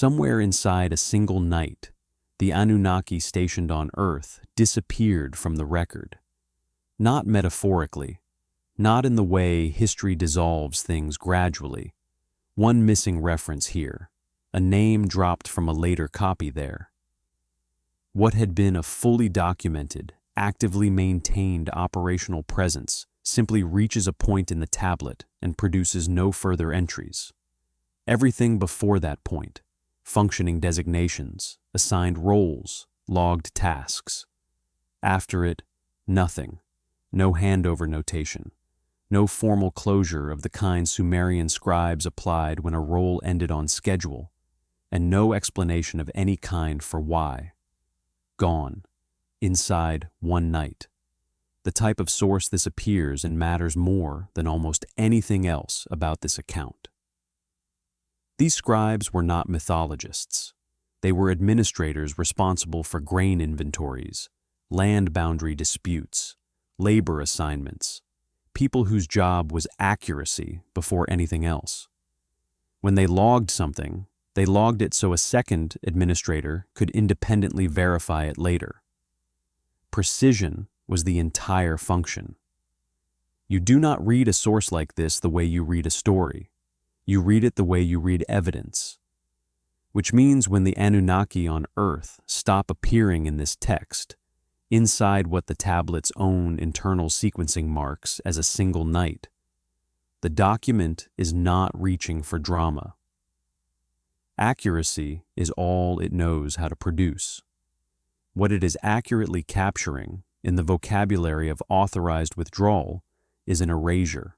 Somewhere inside a single night, the Anunnaki stationed on Earth disappeared from the record. Not metaphorically, not in the way history dissolves things gradually. One missing reference here, a name dropped from a later copy there. What had been a fully documented, actively maintained operational presence simply reaches a point in the tablet and produces no further entries. Everything before that point, functioning designations, assigned roles, logged tasks. After it, nothing, no handover notation, no formal closure of the kind Sumerian scribes applied when a role ended on schedule, and no explanation of any kind for why. Gone, inside one night. The type of source this appears and matters more than almost anything else about this account. These scribes were not mythologists. They were administrators responsible for grain inventories, land boundary disputes, labor assignments, people whose job was accuracy before anything else. When they logged something, they logged it so a second administrator could independently verify it later. Precision was the entire function. You do not read a source like this the way you read a story. You read it the way you read evidence. Which means when the Anunnaki on Earth stop appearing in this text, inside what the tablet's own internal sequencing marks as a single night, the document is not reaching for drama. Accuracy is all it knows how to produce. What it is accurately capturing in the vocabulary of authorized withdrawal is an erasure.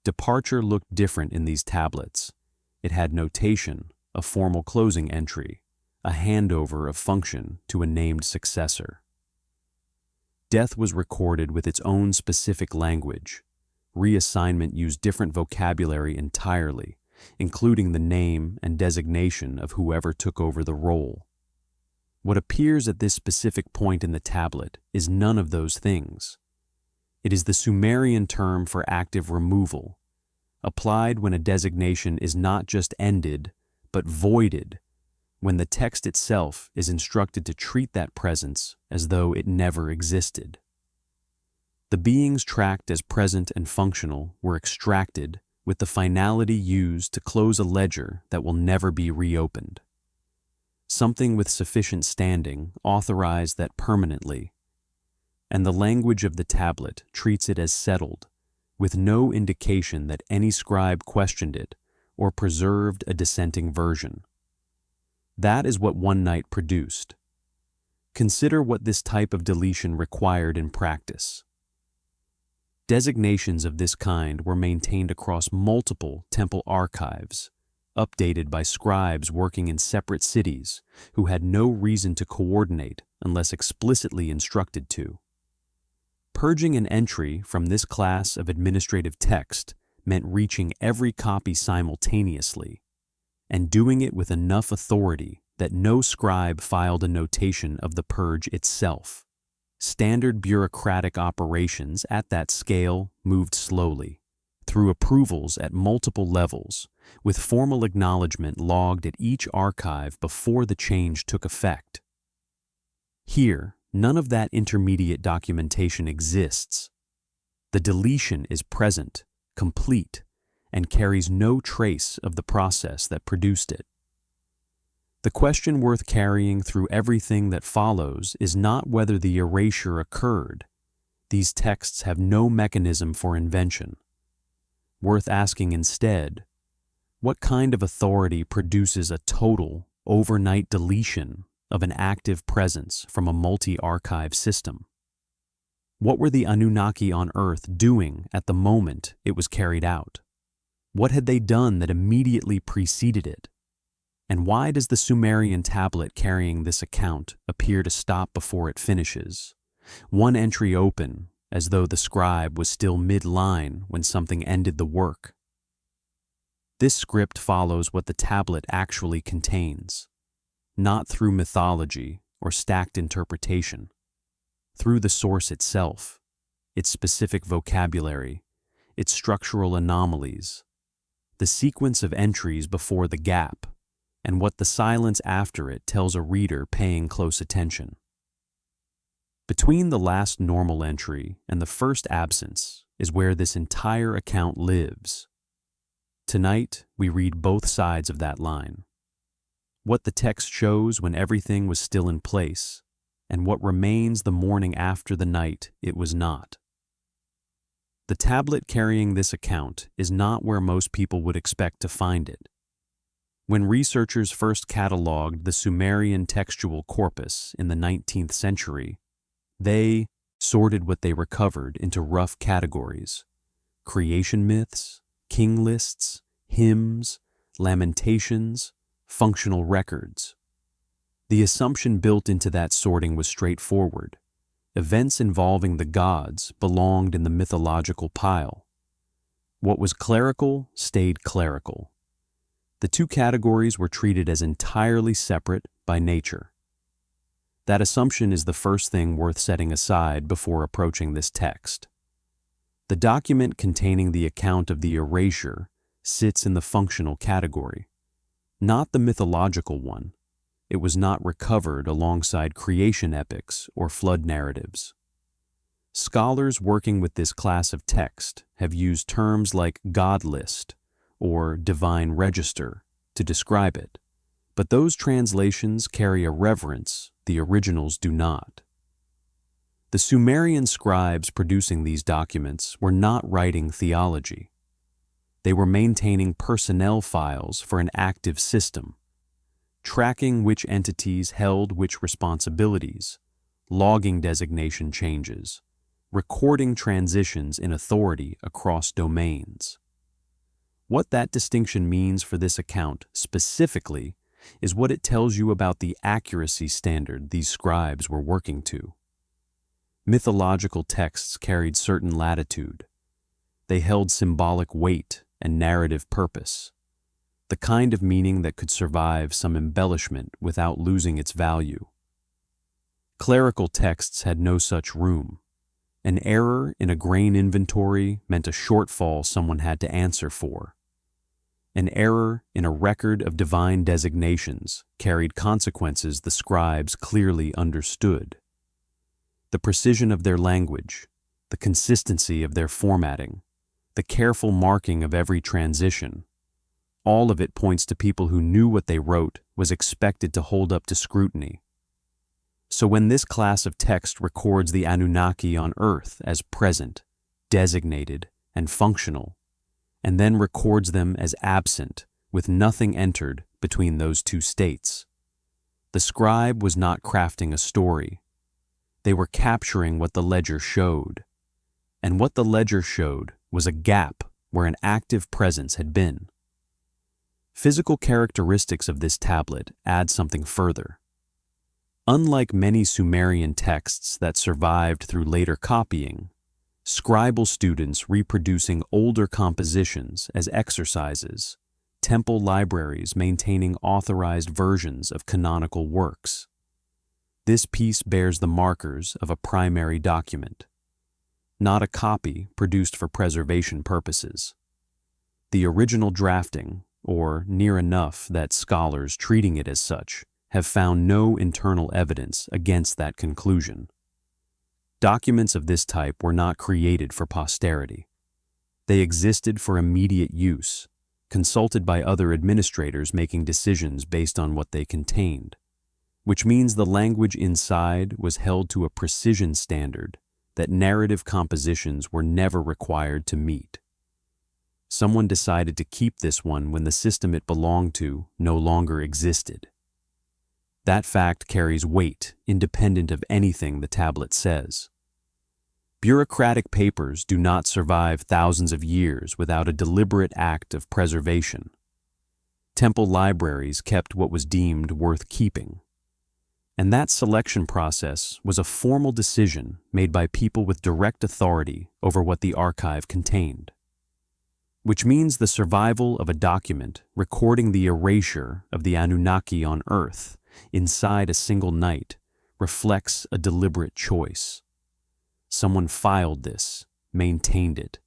Departure looked different in these tablets. It had notation, a formal closing entry, a handover of function to a named successor. Death was recorded with its own specific language. Reassignment used different vocabulary entirely, including the name and designation of whoever took over the role. What appears at this specific point in the tablet is none of those things. It is the Sumerian term for active removal, applied when a designation is not just ended, but voided, when the text itself is instructed to treat that presence as though it never existed. The beings tracked as present and functional were extracted with the finality used to close a ledger that will never be reopened. Something with sufficient standing authorized that permanently, and the language of the tablet treats it as settled, with no indication that any scribe questioned it or preserved a dissenting version. That is what one night produced. Consider what this type of deletion required in practice. Designations of this kind were maintained across multiple temple archives, updated by scribes working in separate cities who had no reason to coordinate unless explicitly instructed to. Purging an entry from this class of administrative text meant reaching every copy simultaneously, and doing it with enough authority that no scribe filed a notation of the purge itself. Standard bureaucratic operations at that scale moved slowly, through approvals at multiple levels, with formal acknowledgement logged at each archive before the change took effect. Here, none of that intermediate documentation exists. The deletion is present, complete, and carries no trace of the process that produced it. The question worth carrying through everything that follows is not whether the erasure occurred. These texts have no mechanism for invention. Worth asking instead, what kind of authority produces a total, overnight deletion of an active presence from a multi-archive system? What were the Anunnaki on Earth doing at the moment it was carried out? What had they done that immediately preceded it? And why does the Sumerian tablet carrying this account appear to stop before it finishes? One entry open, as though the scribe was still mid-line when something ended the work. This script follows what the tablet actually contains, not through mythology or stacked interpretation, through the source itself, its specific vocabulary, its structural anomalies, the sequence of entries before the gap, and what the silence after it tells a reader paying close attention. Between the last normal entry and the first absence is where this entire account lives. Tonight, we read both sides of that line. What the text shows when everything was still in place, and what remains the morning after the night it was not. The tablet carrying this account is not where most people would expect to find it. When researchers first cataloged the Sumerian textual corpus in the 19th century, they sorted what they recovered into rough categories: creation myths, king lists, hymns, lamentations, functional records. The assumption built into that sorting was straightforward. Events involving the gods belonged in the mythological pile. What was clerical stayed clerical. The two categories were treated as entirely separate by nature. That assumption is the first thing worth setting aside before approaching this text. The document containing the account of the erasure sits in the functional category, not the mythological one. It was not recovered alongside creation epics or flood narratives. Scholars working with this class of text have used terms like God list or divine register to describe it, but those translations carry a reverence the originals do not. The Sumerian scribes producing these documents were not writing theology. They were maintaining personnel files for an active system, tracking which entities held which responsibilities, logging designation changes, recording transitions in authority across domains. What that distinction means for this account specifically is what it tells you about the accuracy standard these scribes were working to. Mythological texts carried certain latitude. They held symbolic weight and narrative purpose, the kind of meaning that could survive some embellishment without losing its value. Clerical texts had no such room. An error in a grain inventory meant a shortfall someone had to answer for. An error in a record of divine designations carried consequences the scribes clearly understood. The precision of their language, the consistency of their formatting, the careful marking of every transition, all of it points to people who knew what they wrote was expected to hold up to scrutiny. So when this class of text records the Anunnaki on Earth as present, designated, and functional, and then records them as absent, with nothing entered between those two states, the scribe was not crafting a story. They were capturing what the ledger showed. And what the ledger showed was a gap where an active presence had been. Physical characteristics of this tablet add something further. Unlike many Sumerian texts that survived through later copying, scribal students reproducing older compositions as exercises, temple libraries maintaining authorized versions of canonical works. This piece bears the markers of a primary document, not a copy produced for preservation purposes. The original drafting, or near enough that scholars treating it as such, have found no internal evidence against that conclusion. Documents of this type were not created for posterity. They existed for immediate use, consulted by other administrators making decisions based on what they contained, which means the language inside was held to a precision standard that narrative compositions were never required to meet. Someone decided to keep this one when the system it belonged to no longer existed. That fact carries weight independent of anything the tablet says. Bureaucratic papers do not survive thousands of years without a deliberate act of preservation. Temple libraries kept what was deemed worth keeping. And that selection process was a formal decision made by people with direct authority over what the archive contained. Which means the survival of a document recording the erasure of the Anunnaki on Earth inside a single night reflects a deliberate choice. Someone filed this, maintained it,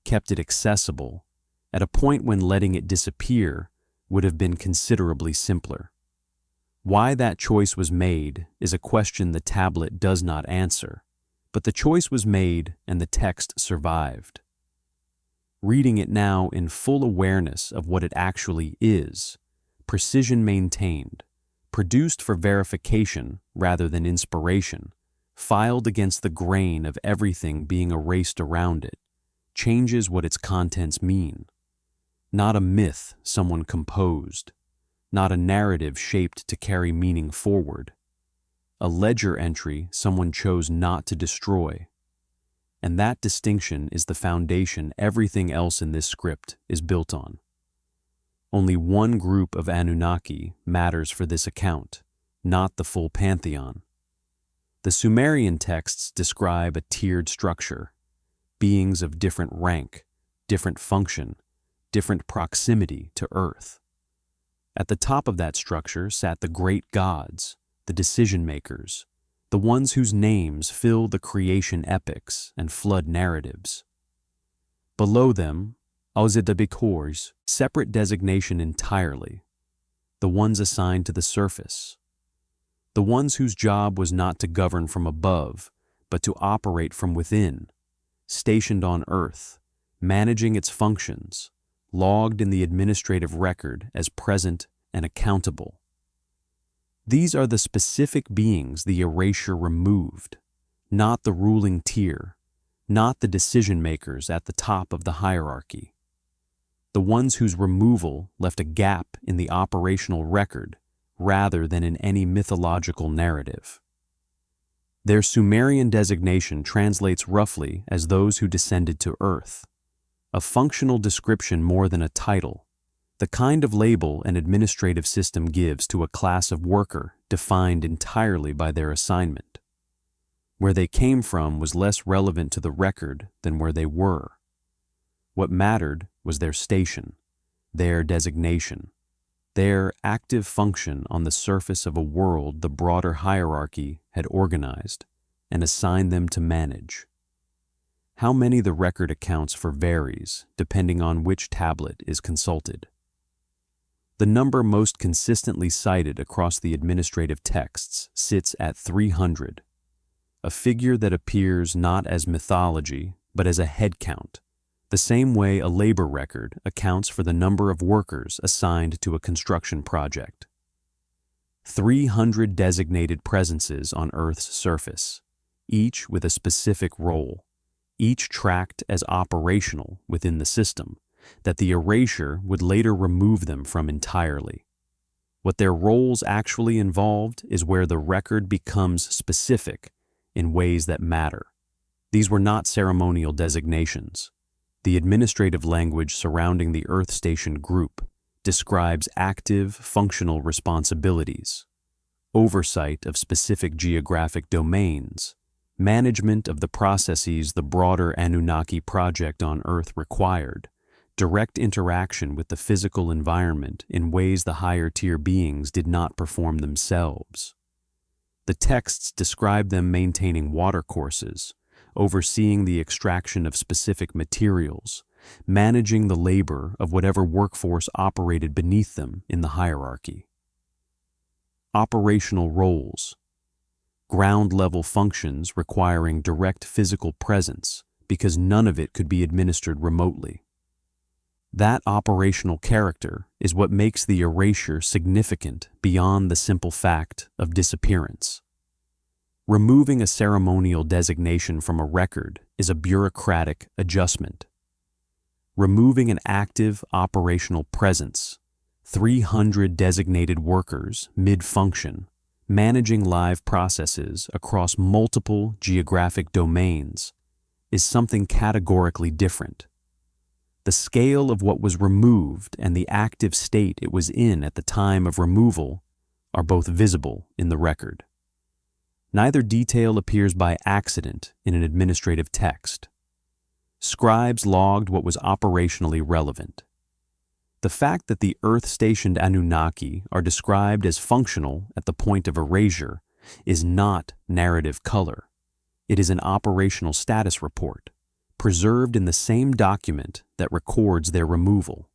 kept it accessible, at a point when letting it disappear would have been considerably simpler. Why that choice was made is a question the tablet does not answer, but the choice was made and the text survived. Reading it now in full awareness of what it actually is, precision maintained, produced for verification rather than inspiration, filed against the grain of everything being erased around it, changes what its contents mean. Not a myth someone composed, not a narrative shaped to carry meaning forward, a ledger entry someone chose not to destroy. And that distinction is the foundation everything else in this script is built on. Only one group of Anunnaki matters for this account, not the full pantheon. The Sumerian texts describe a tiered structure, beings of different rank, different function, different proximity to Earth. At the top of that structure sat the great gods, the decision-makers, the ones whose names fill the creation epics and flood narratives. Below them, Alzidabikors, separate designation entirely, the ones assigned to the surface, the ones whose job was not to govern from above, but to operate from within, stationed on Earth, managing its functions, logged in the administrative record as present and accountable. These are the specific beings the erasure removed, not the ruling tier, not the decision-makers at the top of the hierarchy. The ones whose removal left a gap in the operational record rather than in any mythological narrative. Their Sumerian designation translates roughly as those who descended to Earth, a functional description more than a title, the kind of label an administrative system gives to a class of worker defined entirely by their assignment. Where they came from was less relevant to the record than where they were. What mattered was their station, their designation, their active function on the surface of a world the broader hierarchy had organized and assigned them to manage. How many the record accounts for varies depending on which tablet is consulted. The number most consistently cited across the administrative texts sits at 300, a figure that appears not as mythology but as a head count, the same way a labor record accounts for the number of workers assigned to a construction project. 300 designated presences on Earth's surface, each with a specific role, each tracked as operational within the system, that the erasure would later remove them from entirely. What their roles actually involved is where the record becomes specific in ways that matter. These were not ceremonial designations. The administrative language surrounding the Earth Station group describes active, functional responsibilities, oversight of specific geographic domains, management of the processes the broader Anunnaki project on Earth required, direct interaction with the physical environment in ways the higher-tier beings did not perform themselves. The texts describe them maintaining watercourses, overseeing the extraction of specific materials, managing the labor of whatever workforce operated beneath them in the hierarchy. Operational roles. Ground-level functions requiring direct physical presence because none of it could be administered remotely. That operational character is what makes the erasure significant beyond the simple fact of disappearance. Removing a ceremonial designation from a record is a bureaucratic adjustment. Removing an active operational presence, 300 designated workers mid-function, managing live processes across multiple geographic domains, is something categorically different. The scale of what was removed and the active state it was in at the time of removal are both visible in the record. Neither detail appears by accident in an administrative text. Scribes logged what was operationally relevant. The fact that the Earth-stationed Anunnaki are described as functional at the point of erasure is not narrative color. It is an operational status report, preserved in the same document that records their removal.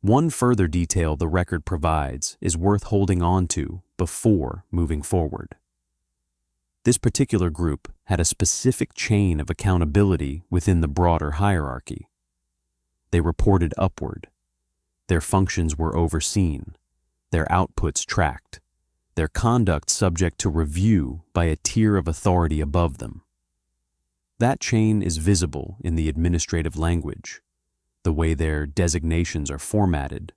One further detail the record provides is worth holding on to before moving forward. This particular group had a specific chain of accountability within the broader hierarchy. They reported upward. Their functions were overseen, their outputs tracked, their conduct subject to review by a tier of authority above them. That chain is visible in the administrative language, the way their designations are formatted,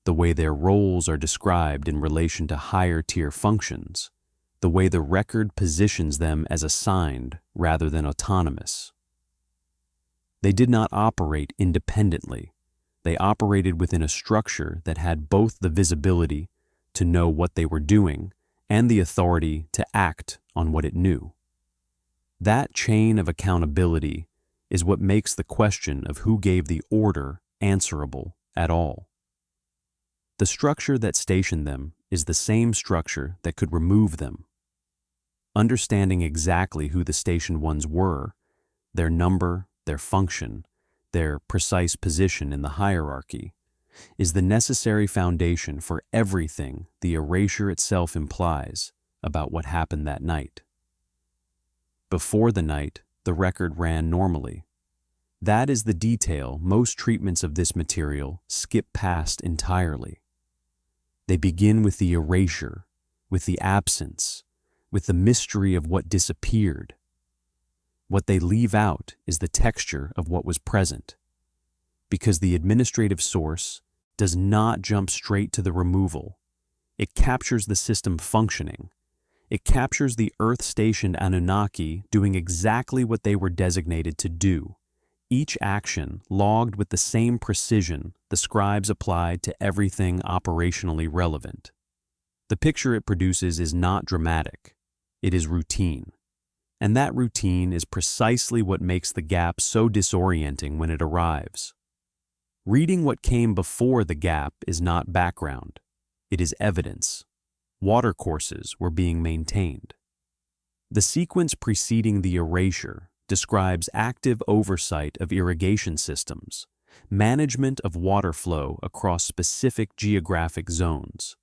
the way their roles are described in relation to higher-tier functions, the way the record positions them as assigned rather than autonomous. They did not operate independently. They operated within a structure that had both the visibility to know what they were doing and the authority to act on what it knew. That chain of accountability is what makes the question of who gave the order answerable at all. The structure that stationed them is the same structure that could remove them. Understanding exactly who the stationed ones were, their number, their function, their precise position in the hierarchy, is the necessary foundation for everything the erasure itself implies about what happened that night. Before the night, the record ran normally. That is the detail most treatments of this material skip past entirely. They begin with the erasure, with the absence, with the mystery of what disappeared. What they leave out is the texture of what was present, because the administrative source does not jump straight to the removal. It captures the system functioning. It captures the Earth-stationed Anunnaki doing exactly what they were designated to do, each action logged with the same precision the scribes applied to everything operationally relevant. The picture it produces is not dramatic. It is routine. And that routine is precisely what makes the gap so disorienting when it arrives. Reading what came before the gap is not background. It is evidence. Watercourses were being maintained. The sequence preceding the erasure describes active oversight of irrigation systems, management of water flow across specific geographic zones,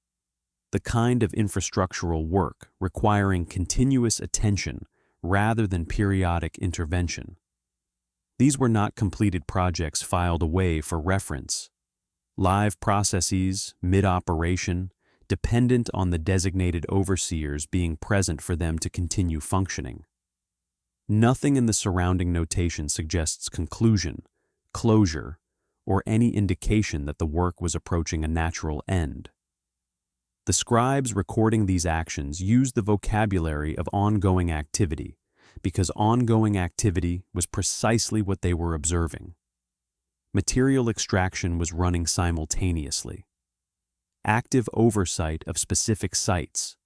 the kind of infrastructural work requiring continuous attention rather than periodic intervention. These were not completed projects filed away for reference. Live processes, mid-operation, dependent on the designated overseers being present for them to continue functioning. Nothing in the surrounding notation suggests conclusion, closure, or any indication that the work was approaching a natural end. The scribes recording these actions used the vocabulary of ongoing activity because ongoing activity was precisely what they were observing. Material extraction was running simultaneously. Active oversight of specific sites,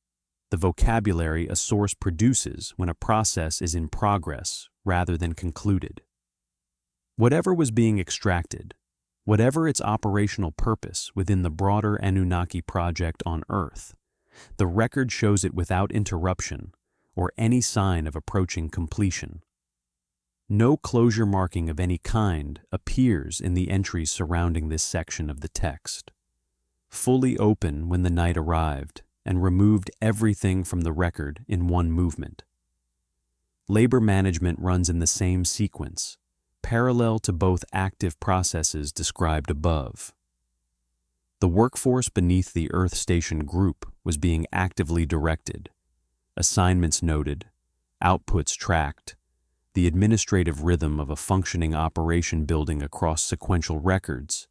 the vocabulary a source produces when a process is in progress rather than concluded. Whatever was being extracted, whatever its operational purpose within the broader Anunnaki project on Earth, the record shows it without interruption or any sign of approaching completion. No closure marking of any kind appears in the entries surrounding this section of the text. Fully open when the night arrived and removed everything from the record in one movement. Labor management runs in the same sequence, parallel to both active processes described above. The workforce beneath the Earth Station group was being actively directed, assignments noted, outputs tracked, the administrative rhythm of a functioning operation building across sequential records,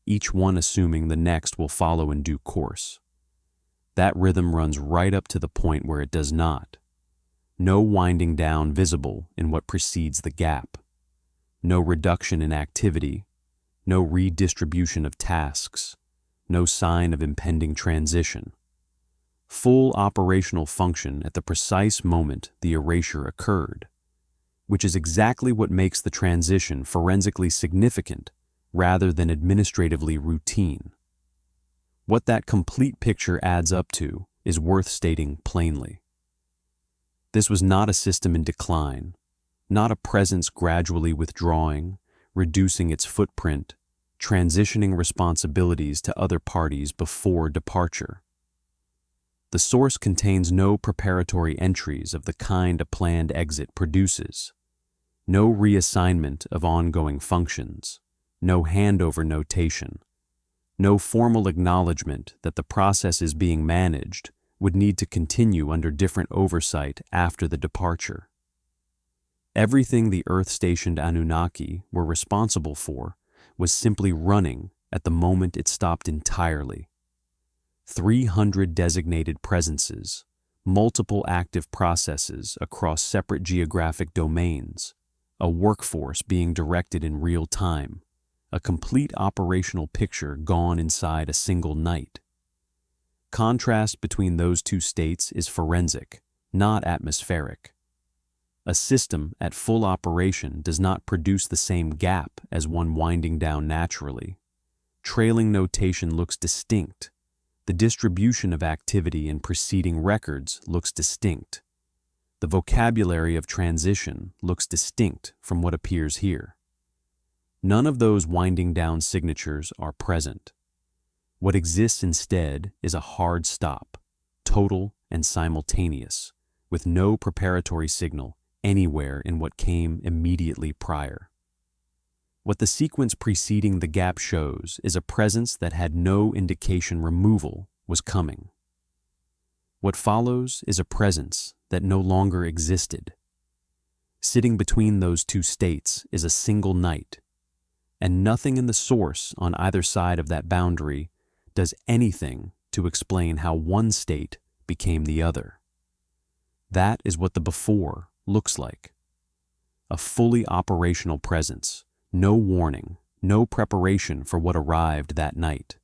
each one assuming the next will follow in due course. That rhythm runs right up to the point where it does not. No winding down visible in what precedes the gap. No reduction in activity, no redistribution of tasks, no sign of impending transition. Full operational function at the precise moment the erasure occurred, which is exactly what makes the transition forensically significant rather than administratively routine. What that complete picture adds up to is worth stating plainly. This was not a system in decline, not a presence gradually withdrawing, reducing its footprint, transitioning responsibilities to other parties before departure. The source contains no preparatory entries of the kind a planned exit produces, no reassignment of ongoing functions, no handover notation, no formal acknowledgement that the process is being managed would need to continue under different oversight after the departure. Everything the Earth-stationed Anunnaki were responsible for was simply running at the moment it stopped entirely. 300 designated presences, multiple active processes across separate geographic domains, a workforce being directed in real time, a complete operational picture gone inside a single night. Contrast between those two states is forensic, not atmospheric. A system at full operation does not produce the same gap as one winding down naturally. Trailing notation looks distinct. The distribution of activity in preceding records looks distinct. The vocabulary of transition looks distinct from what appears here. None of those winding down signatures are present. What exists instead is a hard stop, total and simultaneous, with no preparatory signal anywhere in what came immediately prior. What the sequence preceding the gap shows is a presence that had no indication removal was coming. What follows is a presence that no longer existed. Sitting between those two states is a single night, and nothing in the source on either side of that boundary does anything to explain how one state became the other. That is what the before looks like. A fully operational presence, no warning, no preparation for what arrived that night.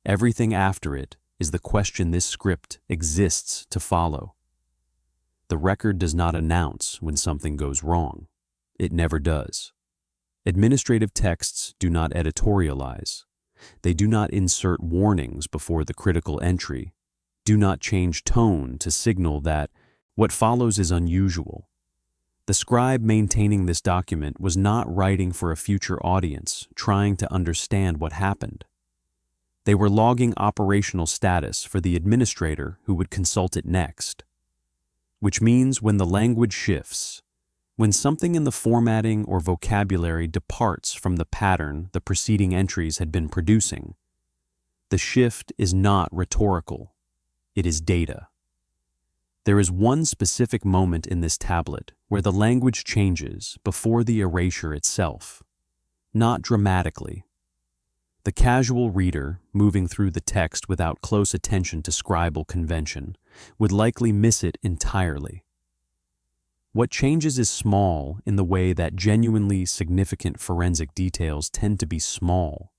Everything after it is the question this script exists to follow. The record does not announce when something goes wrong. It never does. Administrative texts do not editorialize. They do not insert warnings before the critical entry, do not change tone to signal that what follows is unusual. The scribe maintaining this document was not writing for a future audience trying to understand what happened. They were logging operational status for the administrator who would consult it next. Which means when the language shifts, when something in the formatting or vocabulary departs from the pattern the preceding entries had been producing, the shift is not rhetorical, it is data. There is one specific moment in this tablet where the language changes before the erasure itself, not dramatically. The casual reader, moving through the text without close attention to scribal convention, would likely miss it entirely. What changes is small in the way that genuinely significant forensic details tend to be small.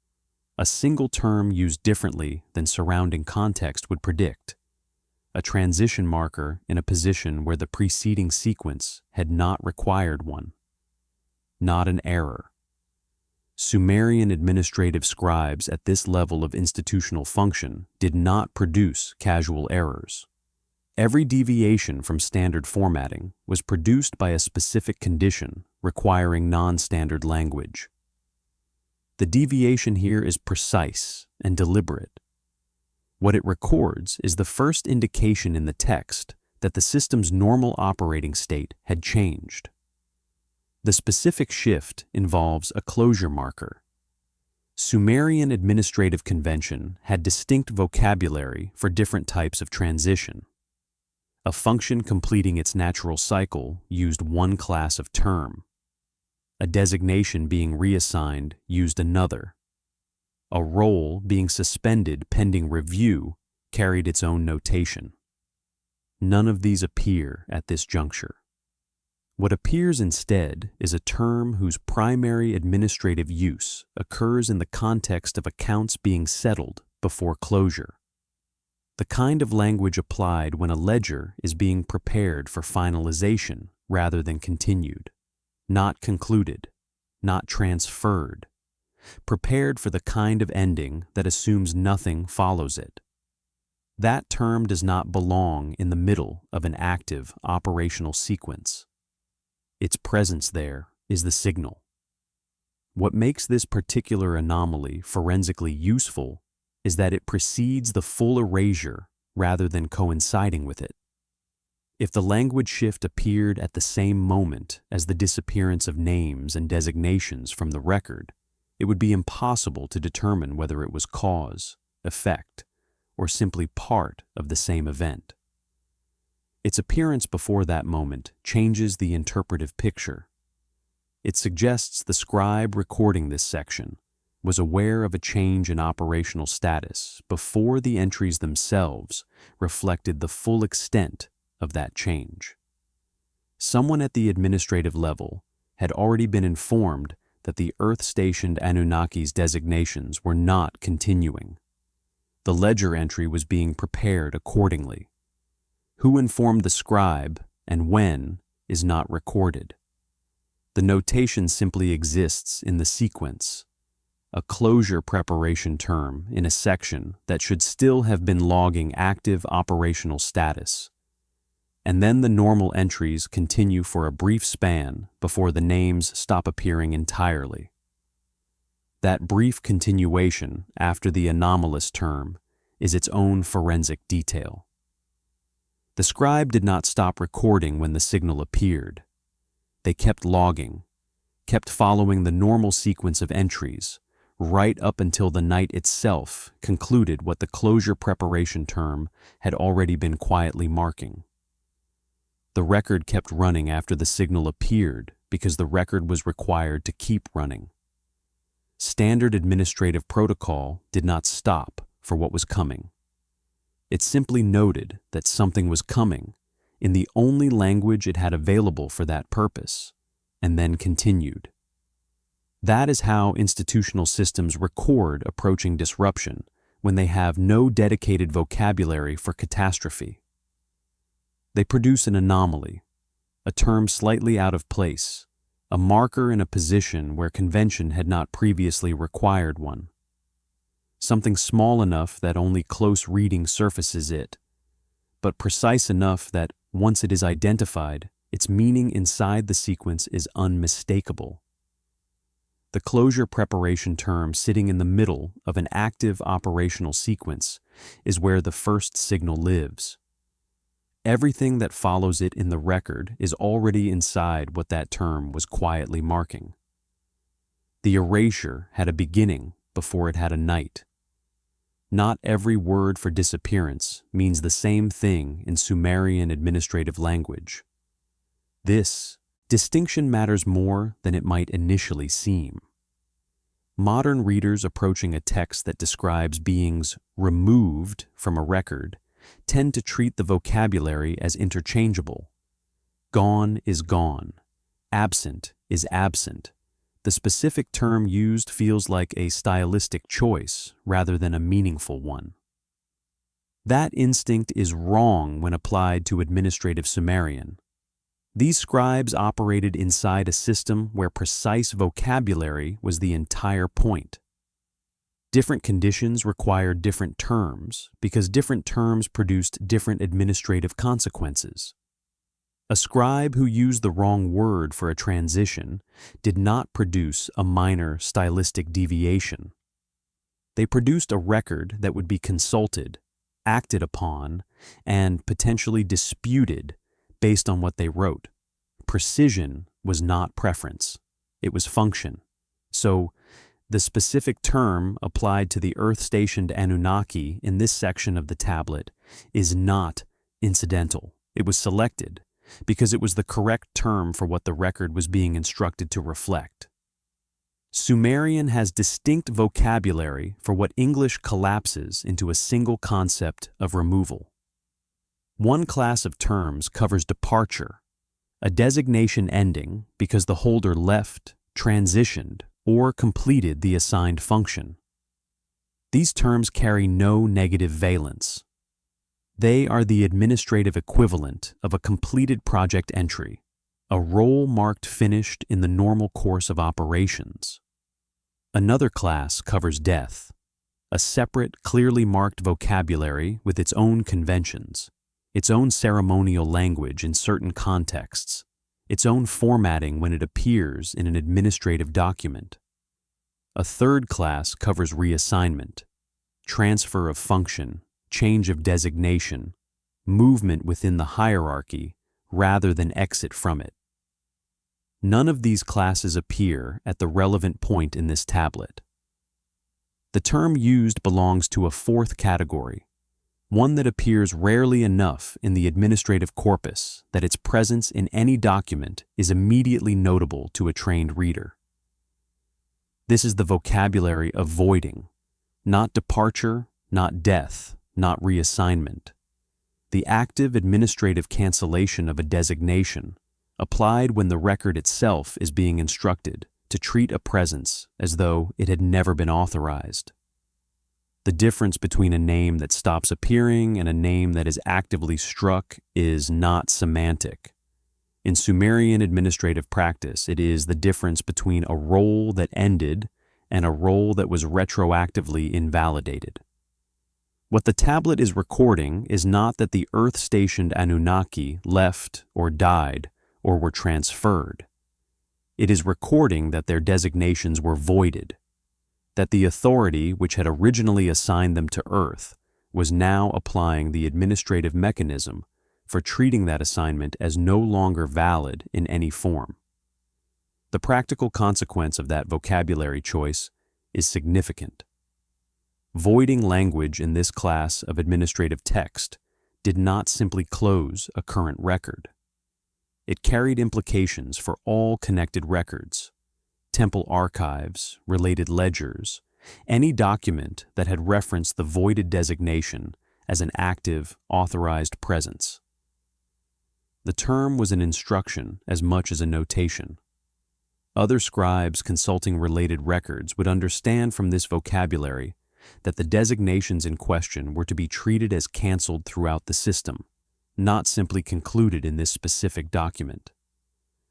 A single term used differently than surrounding context would predict. A transition marker in a position where the preceding sequence had not required one. Not an error. Sumerian administrative scribes at this level of institutional function did not produce casual errors. Every deviation from standard formatting was produced by a specific condition requiring non-standard language. The deviation here is precise and deliberate. What it records is the first indication in the text that the system's normal operating state had changed. The specific shift involves a closure marker. Sumerian administrative convention had distinct vocabulary for different types of transition. A function completing its natural cycle used one class of term. A designation being reassigned used another. A role being suspended pending review carried its own notation. None of these appear at this juncture. What appears instead is a term whose primary administrative use occurs in the context of accounts being settled before closure. The kind of language applied when a ledger is being prepared for finalization rather than continued, not concluded, not transferred, prepared for the kind of ending that assumes nothing follows it. That term does not belong in the middle of an active operational sequence. Its presence there is the signal. What makes this particular anomaly forensically useful is that it precedes the full erasure rather than coinciding with it. If the language shift appeared at the same moment as the disappearance of names and designations from the record, it would be impossible to determine whether it was cause, effect, or simply part of the same event. Its appearance before that moment changes the interpretive picture. It suggests the scribe recording this section was aware of a change in operational status before the entries themselves reflected the full extent of that change. Someone at the administrative level had already been informed that the Earth-stationed Anunnaki's designations were not continuing. The ledger entry was being prepared accordingly. Who informed the scribe and when is not recorded. The notation simply exists in the sequence, a closure preparation term in a section that should still have been logging active operational status. And then the normal entries continue for a brief span before the names stop appearing entirely. That brief continuation after the anomalous term is its own forensic detail. The scribe did not stop recording when the signal appeared. They kept logging, kept following the normal sequence of entries, right up until the night itself concluded what the closure preparation term had already been quietly marking. The record kept running after the signal appeared because the record was required to keep running. Standard administrative protocol did not stop for what was coming. It simply noted that something was coming in the only language it had available for that purpose, and then continued. That is how institutional systems record approaching disruption when they have no dedicated vocabulary for catastrophe. They produce an anomaly, a term slightly out of place, a marker in a position where convention had not previously required one. Something small enough that only close reading surfaces it, but precise enough that once it is identified, its meaning inside the sequence is unmistakable. The closure preparation term sitting in the middle of an active operational sequence is where the first signal lives. Everything that follows it in the record is already inside what that term was quietly marking. The erasure had a beginning before it had a night. Not every word for disappearance means the same thing in Sumerian administrative language. This distinction matters more than it might initially seem. Modern readers approaching a text that describes beings removed from a record tend to treat the vocabulary as interchangeable. Gone is gone. Absent is absent. The specific term used feels like a stylistic choice rather than a meaningful one. That instinct is wrong when applied to administrative Sumerian. These scribes operated inside a system where precise vocabulary was the entire point. Different conditions required different terms because different terms produced different administrative consequences. A scribe who used the wrong word for a transition did not produce a minor stylistic deviation. They produced a record that would be consulted, acted upon, and potentially disputed based on what they wrote. Precision was not preference, it was function. So, the specific term applied to the Earth-stationed Anunnaki in this section of the tablet is not incidental. It was selected because it was the correct term for what the record was being instructed to reflect. Sumerian has distinct vocabulary for what English collapses into a single concept of removal. One class of terms covers departure, a designation ending because the holder left, transitioned, or completed the assigned function. These terms carry no negative valence. They are the administrative equivalent of a completed project entry, a role marked finished in the normal course of operations. Another class covers death, a separate, clearly marked vocabulary with its own conventions, its own ceremonial language in certain contexts, its own formatting when it appears in an administrative document. A third class covers reassignment, transfer of function, change of designation, movement within the hierarchy rather than exit from it. None of these classes appear at the relevant point in this tablet. The term used belongs to a fourth category, one that appears rarely enough in the administrative corpus that its presence in any document is immediately notable to a trained reader. This is the vocabulary of voiding, not departure, not death, not reassignment. The active administrative cancellation of a designation, applied when the record itself is being instructed to treat a presence as though it had never been authorized. The difference between a name that stops appearing and a name that is actively struck is not semantic. In Sumerian administrative practice, it is the difference between a role that ended and a role that was retroactively invalidated. What the tablet is recording is not that the Earth-stationed Anunnaki left or died or were transferred. It is recording that their designations were voided, that the authority which had originally assigned them to Earth was now applying the administrative mechanism for treating that assignment as no longer valid in any form. The practical consequence of that vocabulary choice is significant. Voiding language in this class of administrative text did not simply close a current record. It carried implications for all connected records, temple archives, related ledgers, any document that had referenced the voided designation as an active, authorized presence. The term was an instruction as much as a notation. Other scribes consulting related records would understand from this vocabulary that the designations in question were to be treated as canceled throughout the system, not simply concluded in this specific document.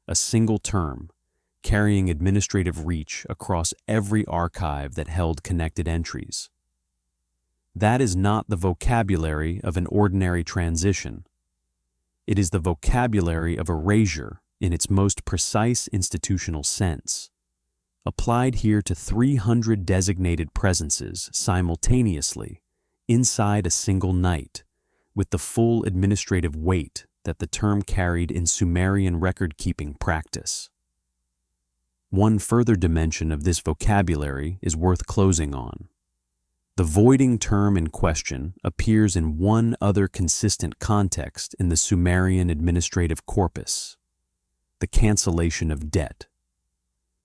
A single term, carrying administrative reach across every archive that held connected entries. That is not the vocabulary of an ordinary transition. It is the vocabulary of erasure in its most precise institutional sense, applied here to 300 designated presences simultaneously inside a single night, with the full administrative weight that the term carried in Sumerian record-keeping practice. One further dimension of this vocabulary is worth closing on. The voiding term in question appears in one other consistent context in the Sumerian administrative corpus: the cancellation of debt.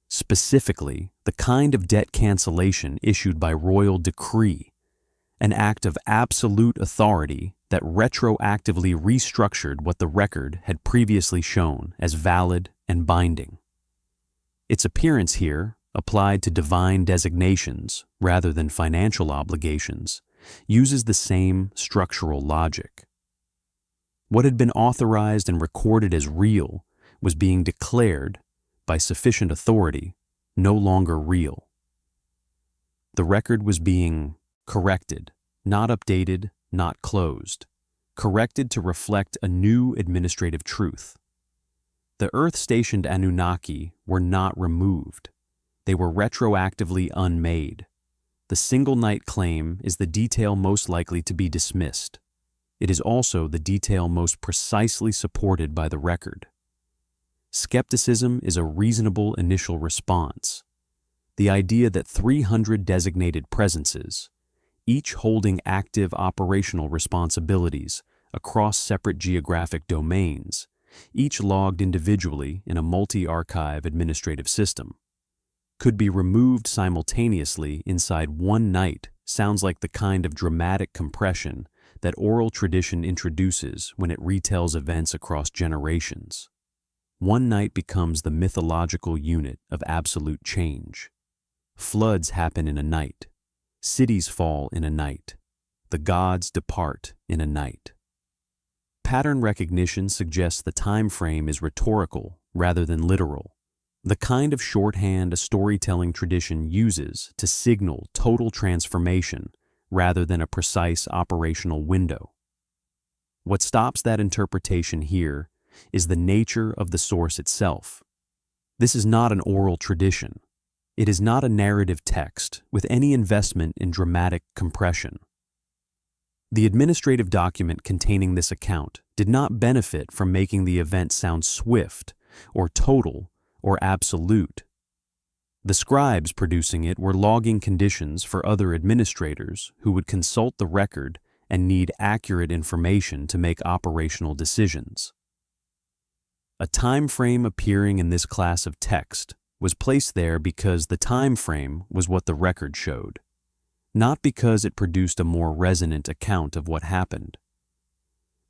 Specifically, the kind of debt cancellation issued by royal decree, an act of absolute authority that retroactively restructured what the record had previously shown as valid and binding. Its appearance here, applied to divine designations rather than financial obligations, uses the same structural logic. What had been authorized and recorded as real was being declared, by sufficient authority, no longer real. The record was being corrected, not updated, not closed, corrected to reflect a new administrative truth. The Earth-stationed Anunnaki were not removed. They were retroactively unmade. The single-night claim is the detail most likely to be dismissed. It is also the detail most precisely supported by the record. Skepticism is a reasonable initial response. The idea that 300 designated presences, each holding active operational responsibilities across separate geographic domains, each logged individually in a multi-archive administrative system, could be removed simultaneously inside one night sounds like the kind of dramatic compression that oral tradition introduces when it retells events across generations. One night becomes the mythological unit of absolute change. Floods happen in a night. Cities fall in a night. The gods depart in a night. Pattern recognition suggests the time frame is rhetorical rather than literal, the kind of shorthand a storytelling tradition uses to signal total transformation rather than a precise operational window. What stops that interpretation here is the nature of the source itself. This is not an oral tradition. It is not a narrative text with any investment in dramatic compression. The administrative document containing this account did not benefit from making the event sound swift or total or absolute. The scribes producing it were logging conditions for other administrators who would consult the record and need accurate information to make operational decisions. A time frame appearing in this class of text was placed there because the time frame was what the record showed, not because it produced a more resonant account of what happened.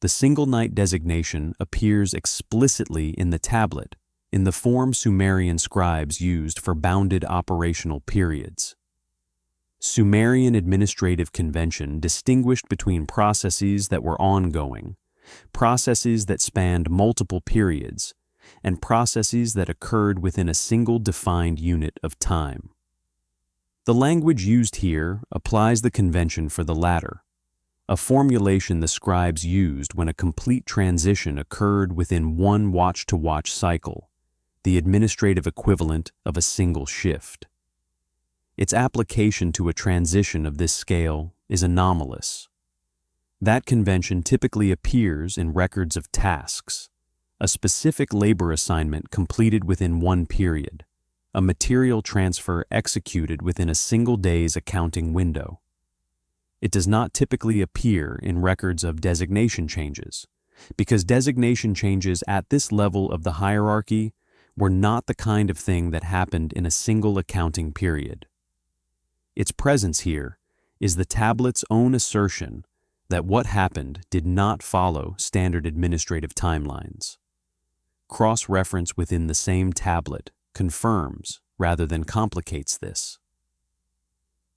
The single night designation appears explicitly in the tablet in the form Sumerian scribes used for bounded operational periods. Sumerian administrative convention distinguished between processes that were ongoing, processes that spanned multiple periods, and processes that occurred within a single defined unit of time. The language used here applies the convention for the latter, a formulation the scribes used when a complete transition occurred within one watch-to-watch cycle, the administrative equivalent of a single shift. Its application to a transition of this scale is anomalous. That convention typically appears in records of tasks, a specific labor assignment completed within one period, a material transfer executed within a single day's accounting window. It does not typically appear in records of designation changes, because designation changes at this level of the hierarchy were not the kind of thing that happened in a single accounting period. Its presence here is the tablet's own assertion that what happened did not follow standard administrative timelines. Cross-reference within the same tablet confirms rather than complicates this.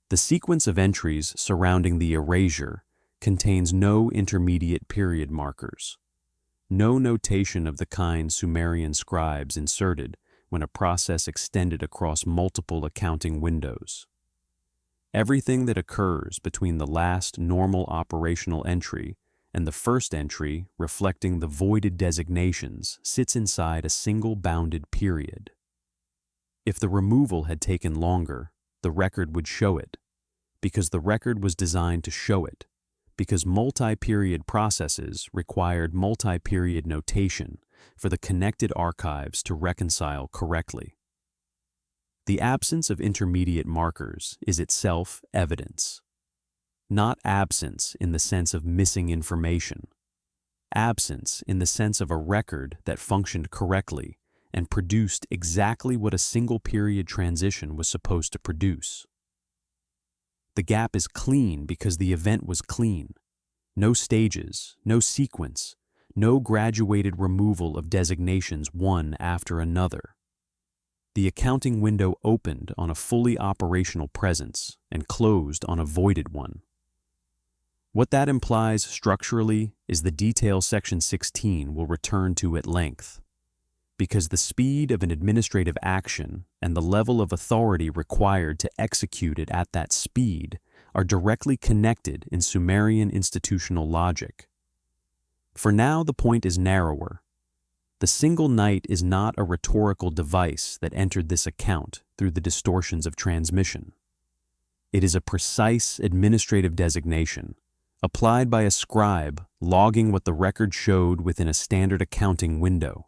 The sequence of entries surrounding the erasure contains no intermediate period markers, no notation of the kind Sumerian scribes inserted when a process extended across multiple accounting windows. Everything that occurs between the last normal operational entry and the first entry reflecting the voided designations sits inside a single bounded period. If the removal had taken longer, the record would show it, because the record was designed to show it, because multi-period processes required multi-period notation for the connected archives to reconcile correctly. The absence of intermediate markers is itself evidence. Not absence in the sense of missing information. Absence in the sense of a record that functioned correctly and produced exactly what a single period transition was supposed to produce. The gap is clean because the event was clean. No stages, no sequence, no graduated removal of designations one after another. The accounting window opened on a fully operational presence and closed on a voided one. What that implies structurally is the detail section 16 will return to at length, because the speed of an administrative action and the level of authority required to execute it at that speed are directly connected in Sumerian institutional logic. For now, the point is narrower. The single night is not a rhetorical device that entered this account through the distortions of transmission. It is a precise administrative designation, applied by a scribe logging what the record showed within a standard accounting window.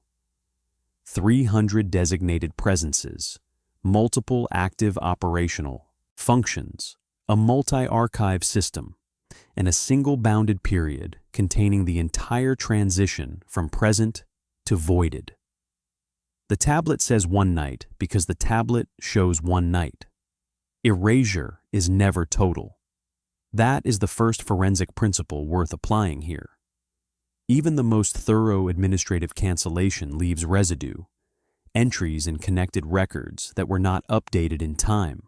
300 designated presences, multiple active operational functions, a multi-archive system, and a single bounded period containing the entire transition from present to voided. The tablet says one night because the tablet shows one night. Erasure is never total. That is the first forensic principle worth applying here. Even the most thorough administrative cancellation leaves residue, entries in connected records that were not updated in time,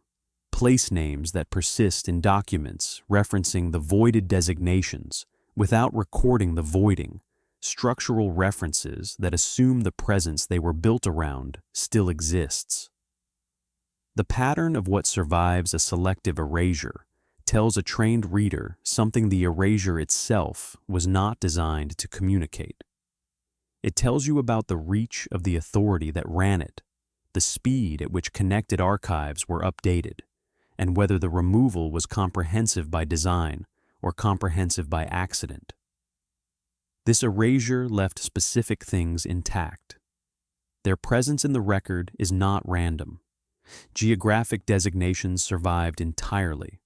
place names that persist in documents referencing the voided designations without recording the voiding, structural references that assume the presence they were built around still exists. The pattern of what survives a selective erasure tells a trained reader something the erasure itself was not designed to communicate. It tells you about the reach of the authority that ran it, the speed at which connected archives were updated, and whether the removal was comprehensive by design or comprehensive by accident. This erasure left specific things intact. Their presence in the record is not random. Geographic designations survived entirely.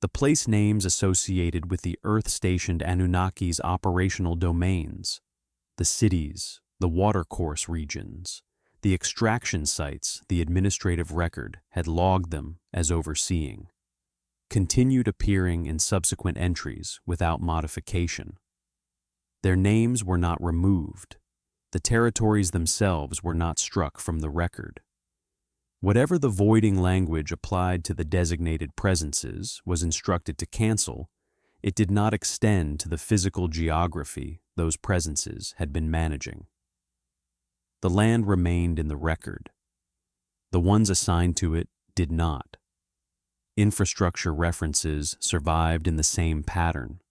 The place names associated with the Earth-stationed Anunnaki's operational domains, the cities, the watercourse regions, the extraction sites the administrative record had logged them as overseeing, continued appearing in subsequent entries without modification. Their names were not removed. The territories themselves were not struck from the record. Whatever the voiding language applied to the designated presences was instructed to cancel, it did not extend to the physical geography those presences had been managing. The land remained in the record. The ones assigned to it did not. Infrastructure references survived in the same pattern.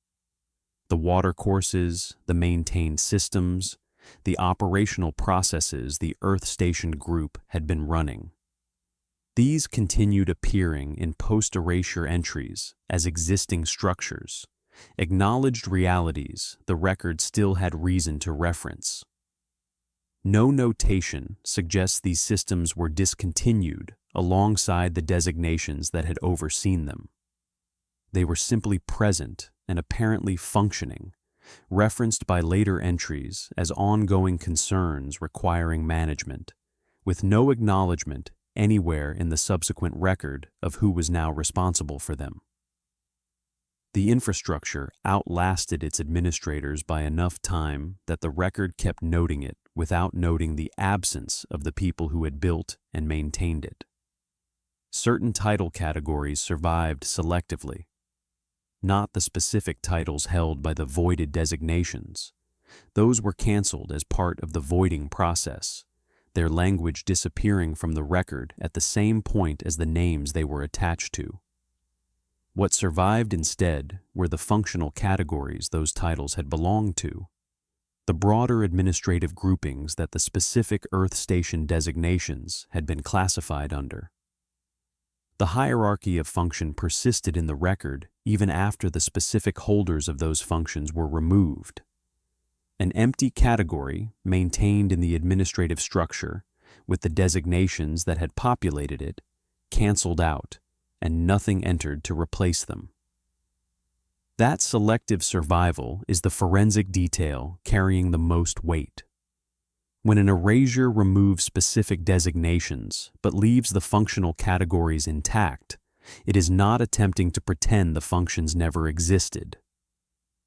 The watercourses, the maintained systems, the operational processes the Earth-stationed group had been running. These continued appearing in post-erasure entries as existing structures, acknowledged realities the record still had reason to reference. No notation suggests these systems were discontinued alongside the designations that had overseen them. They were simply present and apparently functioning, referenced by later entries as ongoing concerns requiring management, with no acknowledgement anywhere in the subsequent record of who was now responsible for them. The infrastructure outlasted its administrators by enough time that the record kept noting it without noting the absence of the people who had built and maintained it. Certain title categories survived selectively, not the specific titles held by the voided designations. Those were canceled as part of the voiding process, their language disappearing from the record at the same point as the names they were attached to. What survived instead were the functional categories those titles had belonged to, the broader administrative groupings that the specific Earth Station designations had been classified under. The hierarchy of function persisted in the record even after the specific holders of those functions were removed. An empty category maintained in the administrative structure, with the designations that had populated it, canceled out, and nothing entered to replace them. That selective survival is the forensic detail carrying the most weight. When an erasure removes specific designations but leaves the functional categories intact, it is not attempting to pretend the functions never existed.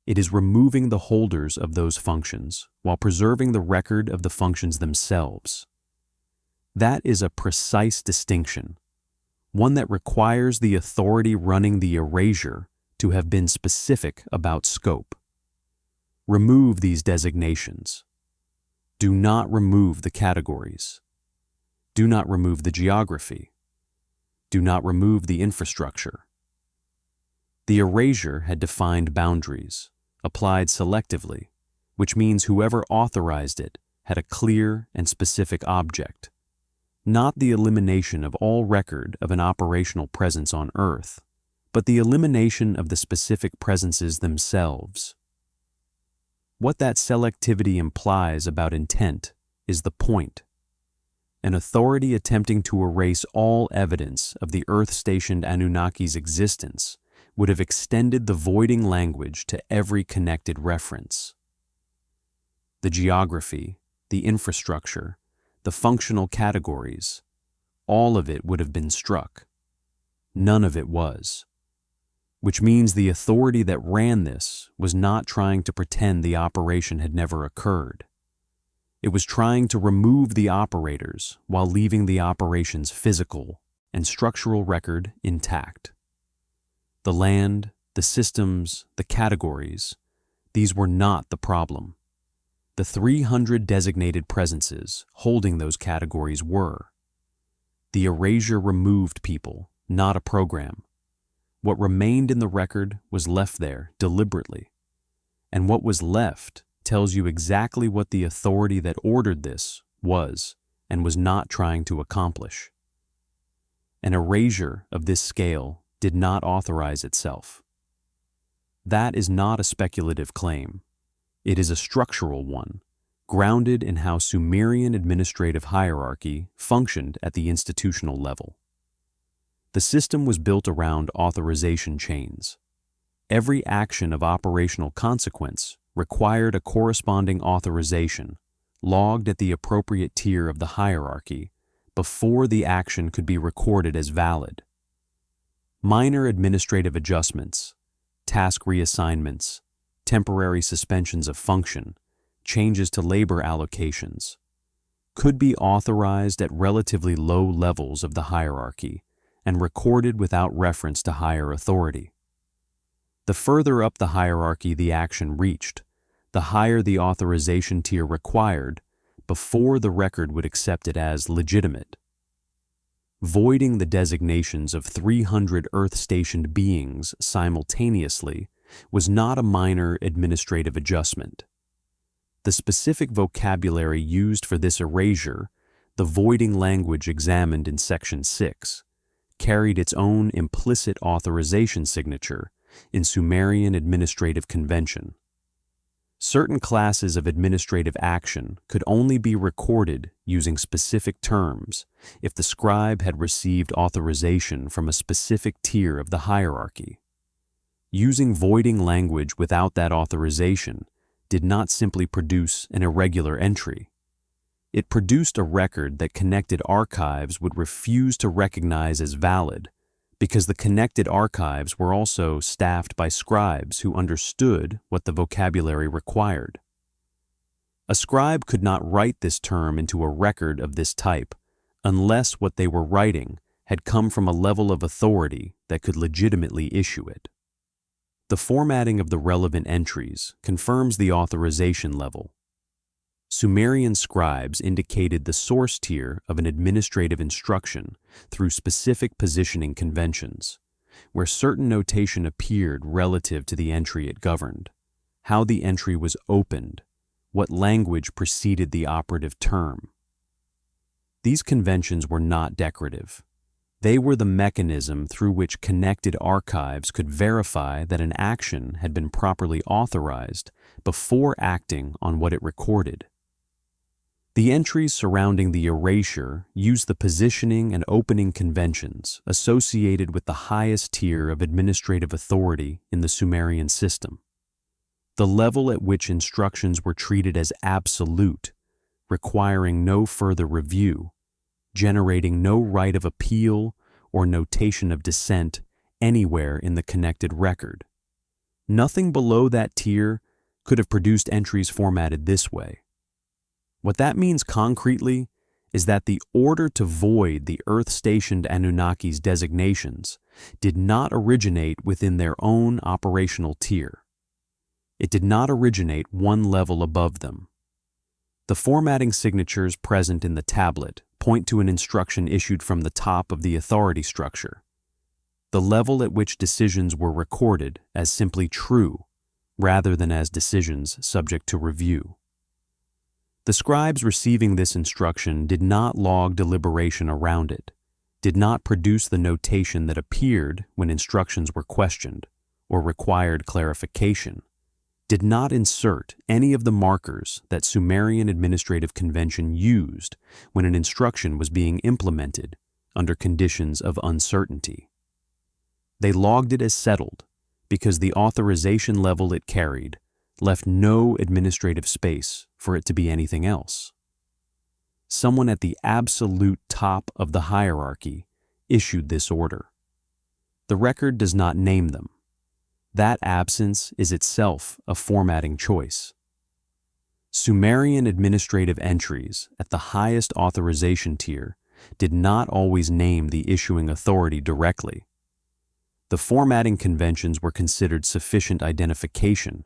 It is removing the holders of those functions while preserving the record of the functions themselves. That is a precise distinction, one that requires the authority running the erasure to have been specific about scope. Remove these designations. Do not remove the categories. Do not remove the geography. Do not remove the infrastructure. The erasure had defined boundaries, applied selectively, which means whoever authorized it had a clear and specific object, not the elimination of all record of an operational presence on Earth, but the elimination of the specific presences themselves. What that selectivity implies about intent is the point. An authority attempting to erase all evidence of the Earth-stationed Anunnaki's existence would have extended the voiding language to every connected reference. The geography, the infrastructure, the functional categories, all of it would have been struck. None of it was. Which means the authority that ran this was not trying to pretend the operation had never occurred. It was trying to remove the operators while leaving the operation's physical and structural record intact. The land, the systems, the categories, these were not the problem. The 300 designated presences holding those categories were. The erasure removed people, not a program. What remained in the record was left there deliberately, and what was left tells you exactly what the authority that ordered this was and was not trying to accomplish. An erasure of this scale did not authorize itself. That is not a speculative claim. It is a structural one, grounded in how Sumerian administrative hierarchy functioned at the institutional level. The system was built around authorization chains. Every action of operational consequence required a corresponding authorization, logged at the appropriate tier of the hierarchy, before the action could be recorded as valid. Minor administrative adjustments, task reassignments, temporary suspensions of function, changes to labor allocations, could be authorized at relatively low levels of the hierarchy and recorded without reference to higher authority. The further up the hierarchy the action reached, the higher the authorization tier required before the record would accept it as legitimate. Voiding the designations of 300 Earth-stationed beings simultaneously was not a minor administrative adjustment. The specific vocabulary used for this erasure, the voiding language examined in Section 6, carried its own implicit authorization signature in Sumerian administrative convention. Certain classes of administrative action could only be recorded using specific terms if the scribe had received authorization from a specific tier of the hierarchy. Using voiding language without that authorization did not simply produce an irregular entry. It produced a record that connected archives would refuse to recognize as valid, because the connected archives were also staffed by scribes who understood what the vocabulary required. A scribe could not write this term into a record of this type unless what they were writing had come from a level of authority that could legitimately issue it. The formatting of the relevant entries confirms the authorization level. Sumerian scribes indicated the source tier of an administrative instruction through specific positioning conventions, where certain notation appeared relative to the entry it governed, how the entry was opened, what language preceded the operative term. These conventions were not decorative. They were the mechanism through which connected archives could verify that an action had been properly authorized before acting on what it recorded. The entries surrounding the erasure use the positioning and opening conventions associated with the highest tier of administrative authority in the Sumerian system. The level at which instructions were treated as absolute, requiring no further review, generating no right of appeal or notation of dissent anywhere in the connected record. Nothing below that tier could have produced entries formatted this way. What that means concretely is that the order to void the Earth-stationed Anunnaki's designations did not originate within their own operational tier. It did not originate one level above them. The formatting signatures present in the tablet point to an instruction issued from the top of the authority structure, the level at which decisions were recorded as simply true rather than as decisions subject to review. The scribes receiving this instruction did not log deliberation around it, did not produce the notation that appeared when instructions were questioned or required clarification, did not insert any of the markers that Sumerian administrative convention used when an instruction was being implemented under conditions of uncertainty. They logged it as settled because the authorization level it carried left no administrative space for it to be anything else. Someone at the absolute top of the hierarchy issued this order. The record does not name them. That absence is itself a formatting choice. Sumerian administrative entries at the highest authorization tier did not always name the issuing authority directly. The formatting conventions were considered sufficient identification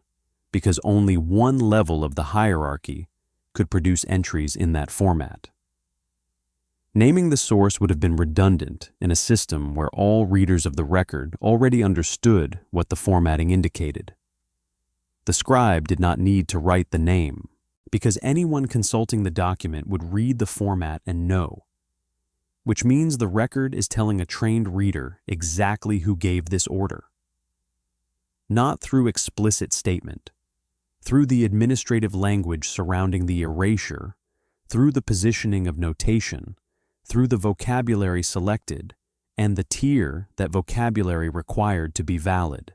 because only one level of the hierarchy could produce entries in that format. Naming the source would have been redundant in a system where all readers of the record already understood what the formatting indicated. The scribe did not need to write the name because anyone consulting the document would read the format and know, which means the record is telling a trained reader exactly who gave this order. Not through explicit statement, through the administrative language surrounding the erasure, through the positioning of notation, through the vocabulary selected, and the tier that vocabulary required to be valid.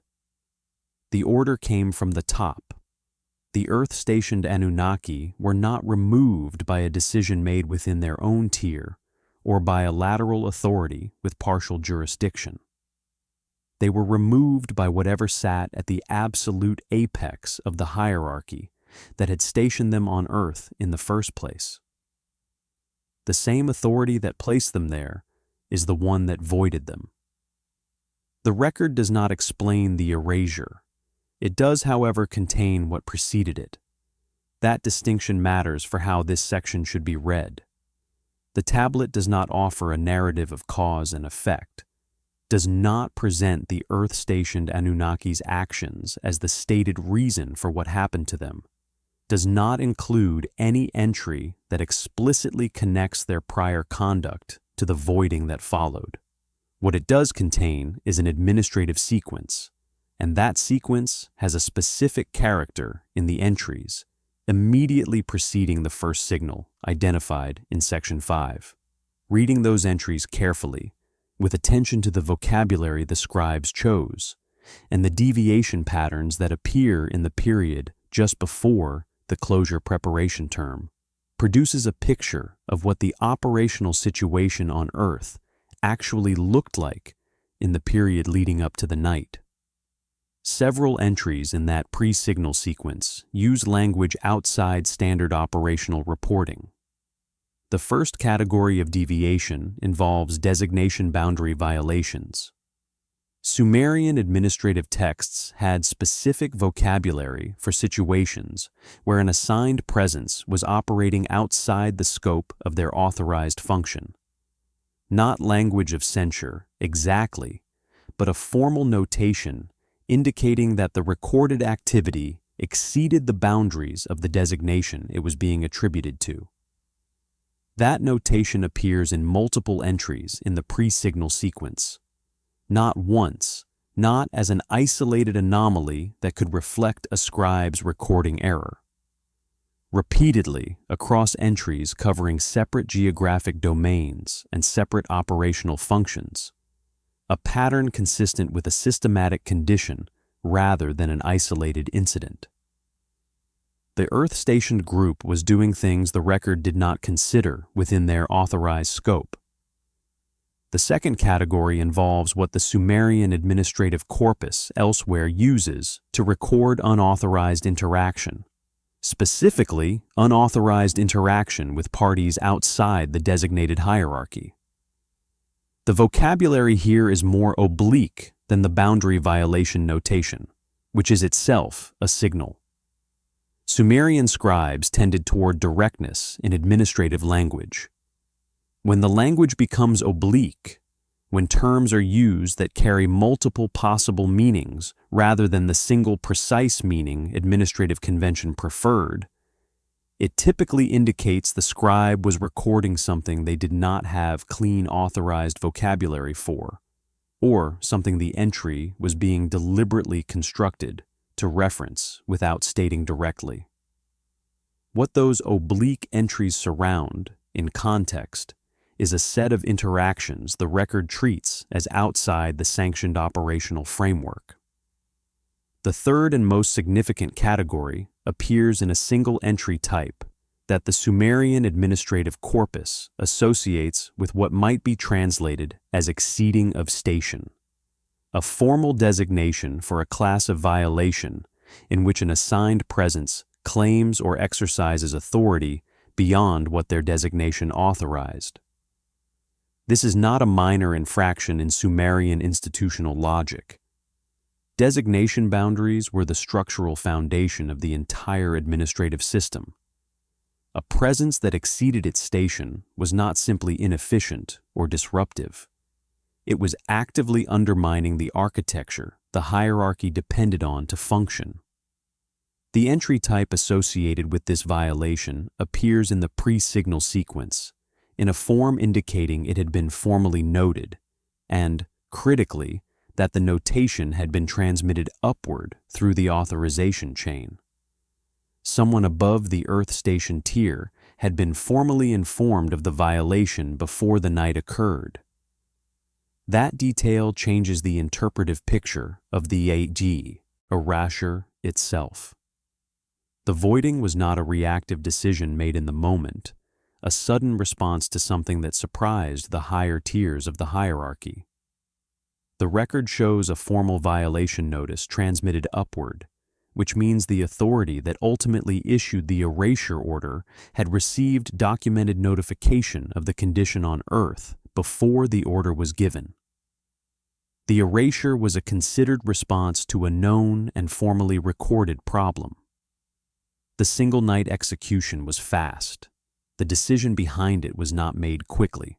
The order came from the top. The Earth-stationed Anunnaki were not removed by a decision made within their own tier or by a lateral authority with partial jurisdiction. They were removed by whatever sat at the absolute apex of the hierarchy that had stationed them on Earth in the first place. The same authority that placed them there is the one that voided them. The record does not explain the erasure. It does, however, contain what preceded it. That distinction matters for how this section should be read. The tablet does not offer a narrative of cause and effect, does not present the Earth-stationed Anunnaki's actions as the stated reason for what happened to them, does not include any entry that explicitly connects their prior conduct to the voiding that followed. What it does contain is an administrative sequence, and that sequence has a specific character in the entries immediately preceding the first signal identified in Section 5. Reading those entries carefully, with attention to the vocabulary the scribes chose, and the deviation patterns that appear in the period just before the closure preparation term, produces a picture of what the operational situation on Earth actually looked like in the period leading up to the night. Several entries in that pre-signal sequence use language outside standard operational reporting. The first category of deviation involves designation boundary violations. Sumerian administrative texts had specific vocabulary for situations where an assigned presence was operating outside the scope of their authorized function. Not language of censure, exactly, but a formal notation indicating that the recorded activity exceeded the boundaries of the designation it was being attributed to. That notation appears in multiple entries in the pre-signal sequence. Not once, not as an isolated anomaly that could reflect a scribe's recording error. Repeatedly across entries covering separate geographic domains and separate operational functions, a pattern consistent with a systematic condition rather than an isolated incident. The Earth-stationed group was doing things the record did not consider within their authorized scope. The second category involves what the Sumerian administrative corpus elsewhere uses to record unauthorized interaction, specifically unauthorized interaction with parties outside the designated hierarchy. The vocabulary here is more oblique than the boundary violation notation, which is itself a signal. Sumerian scribes tended toward directness in administrative language. When the language becomes oblique, when terms are used that carry multiple possible meanings rather than the single precise meaning administrative convention preferred, it typically indicates the scribe was recording something they did not have clean authorized vocabulary for, or something the entry was being deliberately constructed to reference without stating directly. What those oblique entries surround, in context, is a set of interactions the record treats as outside the sanctioned operational framework. The third and most significant category appears in a single entry type that the Sumerian administrative corpus associates with what might be translated as exceeding of station, a formal designation for a class of violation in which an assigned presence claims or exercises authority beyond what their designation authorized. This is not a minor infraction in Sumerian institutional logic. Designation boundaries were the structural foundation of the entire administrative system. A presence that exceeded its station was not simply inefficient or disruptive. It was actively undermining the architecture the hierarchy depended on to function. The entry type associated with this violation appears in the pre-signal sequence, in a form indicating it had been formally noted, and, critically, that the notation had been transmitted upward through the authorization chain. Someone above the Earth Station tier had been formally informed of the violation before the night occurred. That detail changes the interpretive picture of the erasure itself. The voiding was not a reactive decision made in the moment, a sudden response to something that surprised the higher tiers of the hierarchy. The record shows a formal violation notice transmitted upward, which means the authority that ultimately issued the erasure order had received documented notification of the condition on Earth before the order was given. The erasure was a considered response to a known and formally recorded problem. The single-night execution was fast. The decision behind it was not made quickly.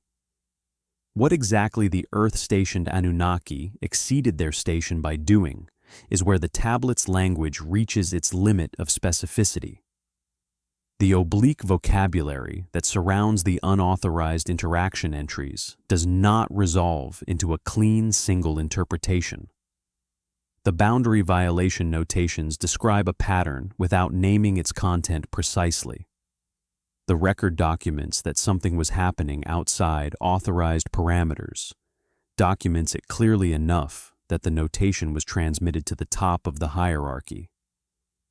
What exactly the Earth-stationed Anunnaki exceeded their station by doing is where the tablet's language reaches its limit of specificity. The oblique vocabulary that surrounds the unauthorized interaction entries does not resolve into a clean single interpretation. The boundary violation notations describe a pattern without naming its content precisely. The record documents that something was happening outside authorized parameters, documents it clearly enough that the notation was transmitted to the top of the hierarchy,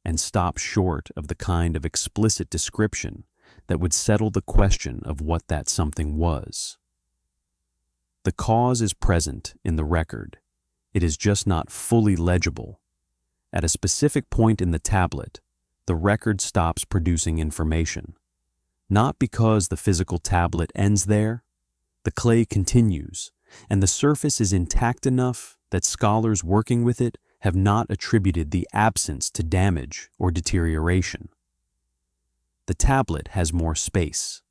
and stops short of the kind of explicit description that would settle the question of what that something was. The cause is present in the record. It is just not fully legible. At a specific point in the tablet, the record stops producing information. Not because the physical tablet ends there. The clay continues, and the surface is intact enough that scholars working with it have not attributed the absence to damage or deterioration. The tablet has more space.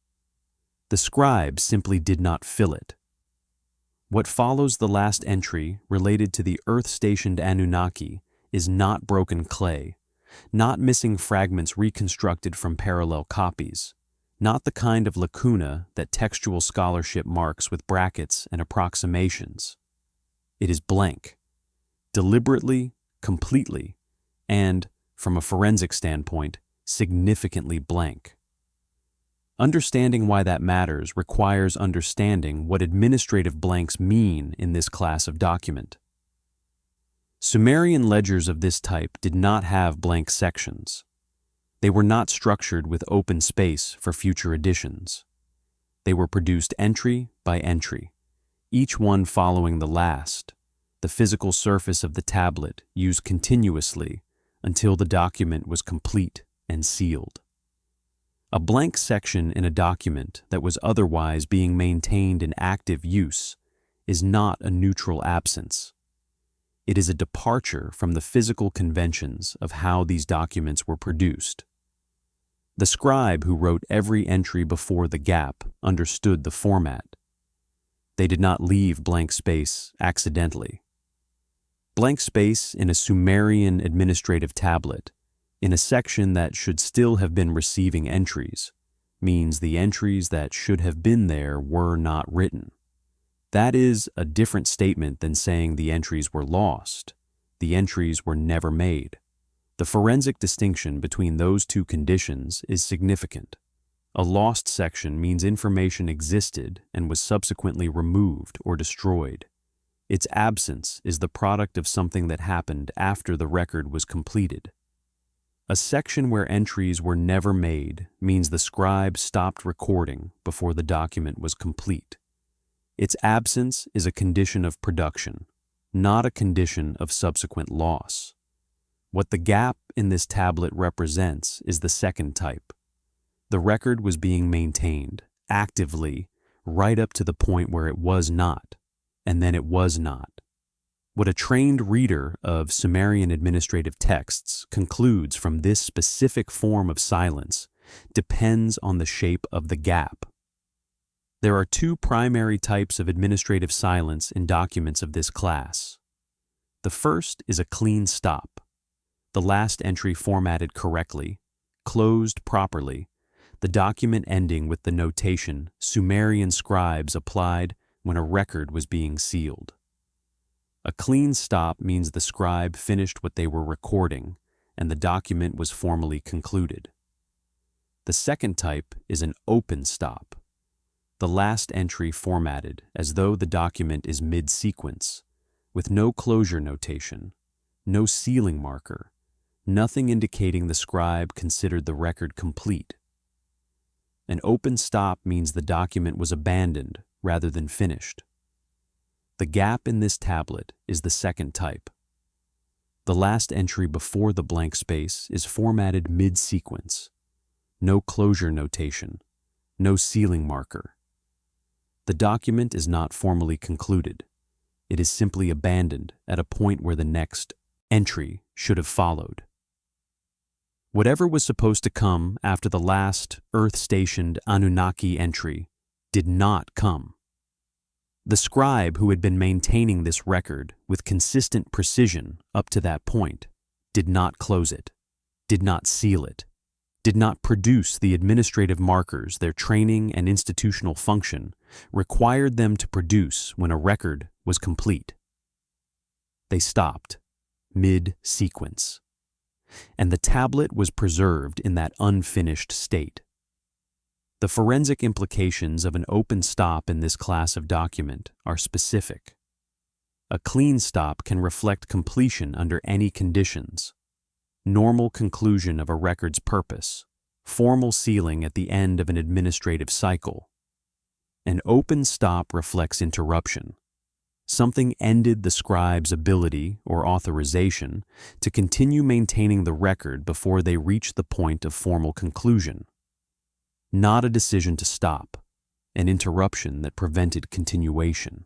The scribe simply did not fill it. What follows the last entry related to the Earth-stationed Anunnaki is not broken clay, not missing fragments reconstructed from parallel copies, not the kind of lacuna that textual scholarship marks with brackets and approximations. It is blank, deliberately, completely, and, from a forensic standpoint, significantly blank. Understanding why that matters requires understanding what administrative blanks mean in this class of document. Sumerian ledgers of this type did not have blank sections. They were not structured with open space for future additions. They were produced entry by entry, each one following the last, the physical surface of the tablet used continuously until the document was complete and sealed. A blank section in a document that was otherwise being maintained in active use is not a neutral absence. It is a departure from the physical conventions of how these documents were produced. The scribe who wrote every entry before the gap understood the format. They did not leave blank space accidentally. Blank space in a Sumerian administrative tablet, in a section that should still have been receiving entries, means the entries that should have been there were not written. That is a different statement than saying the entries were lost. The entries were never made. The forensic distinction between those two conditions is significant. A lost section means information existed and was subsequently removed or destroyed. Its absence is the product of something that happened after the record was completed. A section where entries were never made means the scribe stopped recording before the document was complete. Its absence is a condition of production, not a condition of subsequent loss. What the gap in this tablet represents is the second type. The record was being maintained, actively, right up to the point where it was not, and then it was not. What a trained reader of Sumerian administrative texts concludes from this specific form of silence depends on the shape of the gap. There are two primary types of administrative silence in documents of this class. The first is a clean stop. the last entry formatted correctly, closed properly, the document ending with the notation Sumerian scribes applied when a record was being sealed. A clean stop means the scribe finished what they were recording and the document was formally concluded. The second type is an open stop, the last entry formatted as though the document is mid-sequence, with no closure notation, no sealing marker, nothing indicating the scribe considered the record complete. An open stop means the document was abandoned rather than finished. The gap in this tablet is the second type. The last entry before the blank space is formatted mid-sequence. No closure notation, no sealing marker. The document is not formally concluded. It is simply abandoned at a point where the next entry should have followed. Whatever was supposed to come after the last Earth-stationed Anunnaki entry did not come. The scribe who had been maintaining this record with consistent precision up to that point did not close it, did not seal it, did not produce the administrative markers their training and institutional function required them to produce when a record was complete. They stopped, mid-sequence, and the tablet was preserved in that unfinished state. The forensic implications of an open stop in this class of document are specific. A clean stop can reflect completion under any conditions, normal conclusion of a record's purpose, formal sealing at the end of an administrative cycle. An open stop reflects interruption. Something ended the scribe's ability or authorization to continue maintaining the record before they reached the point of formal conclusion. Not a decision to stop, an interruption that prevented continuation.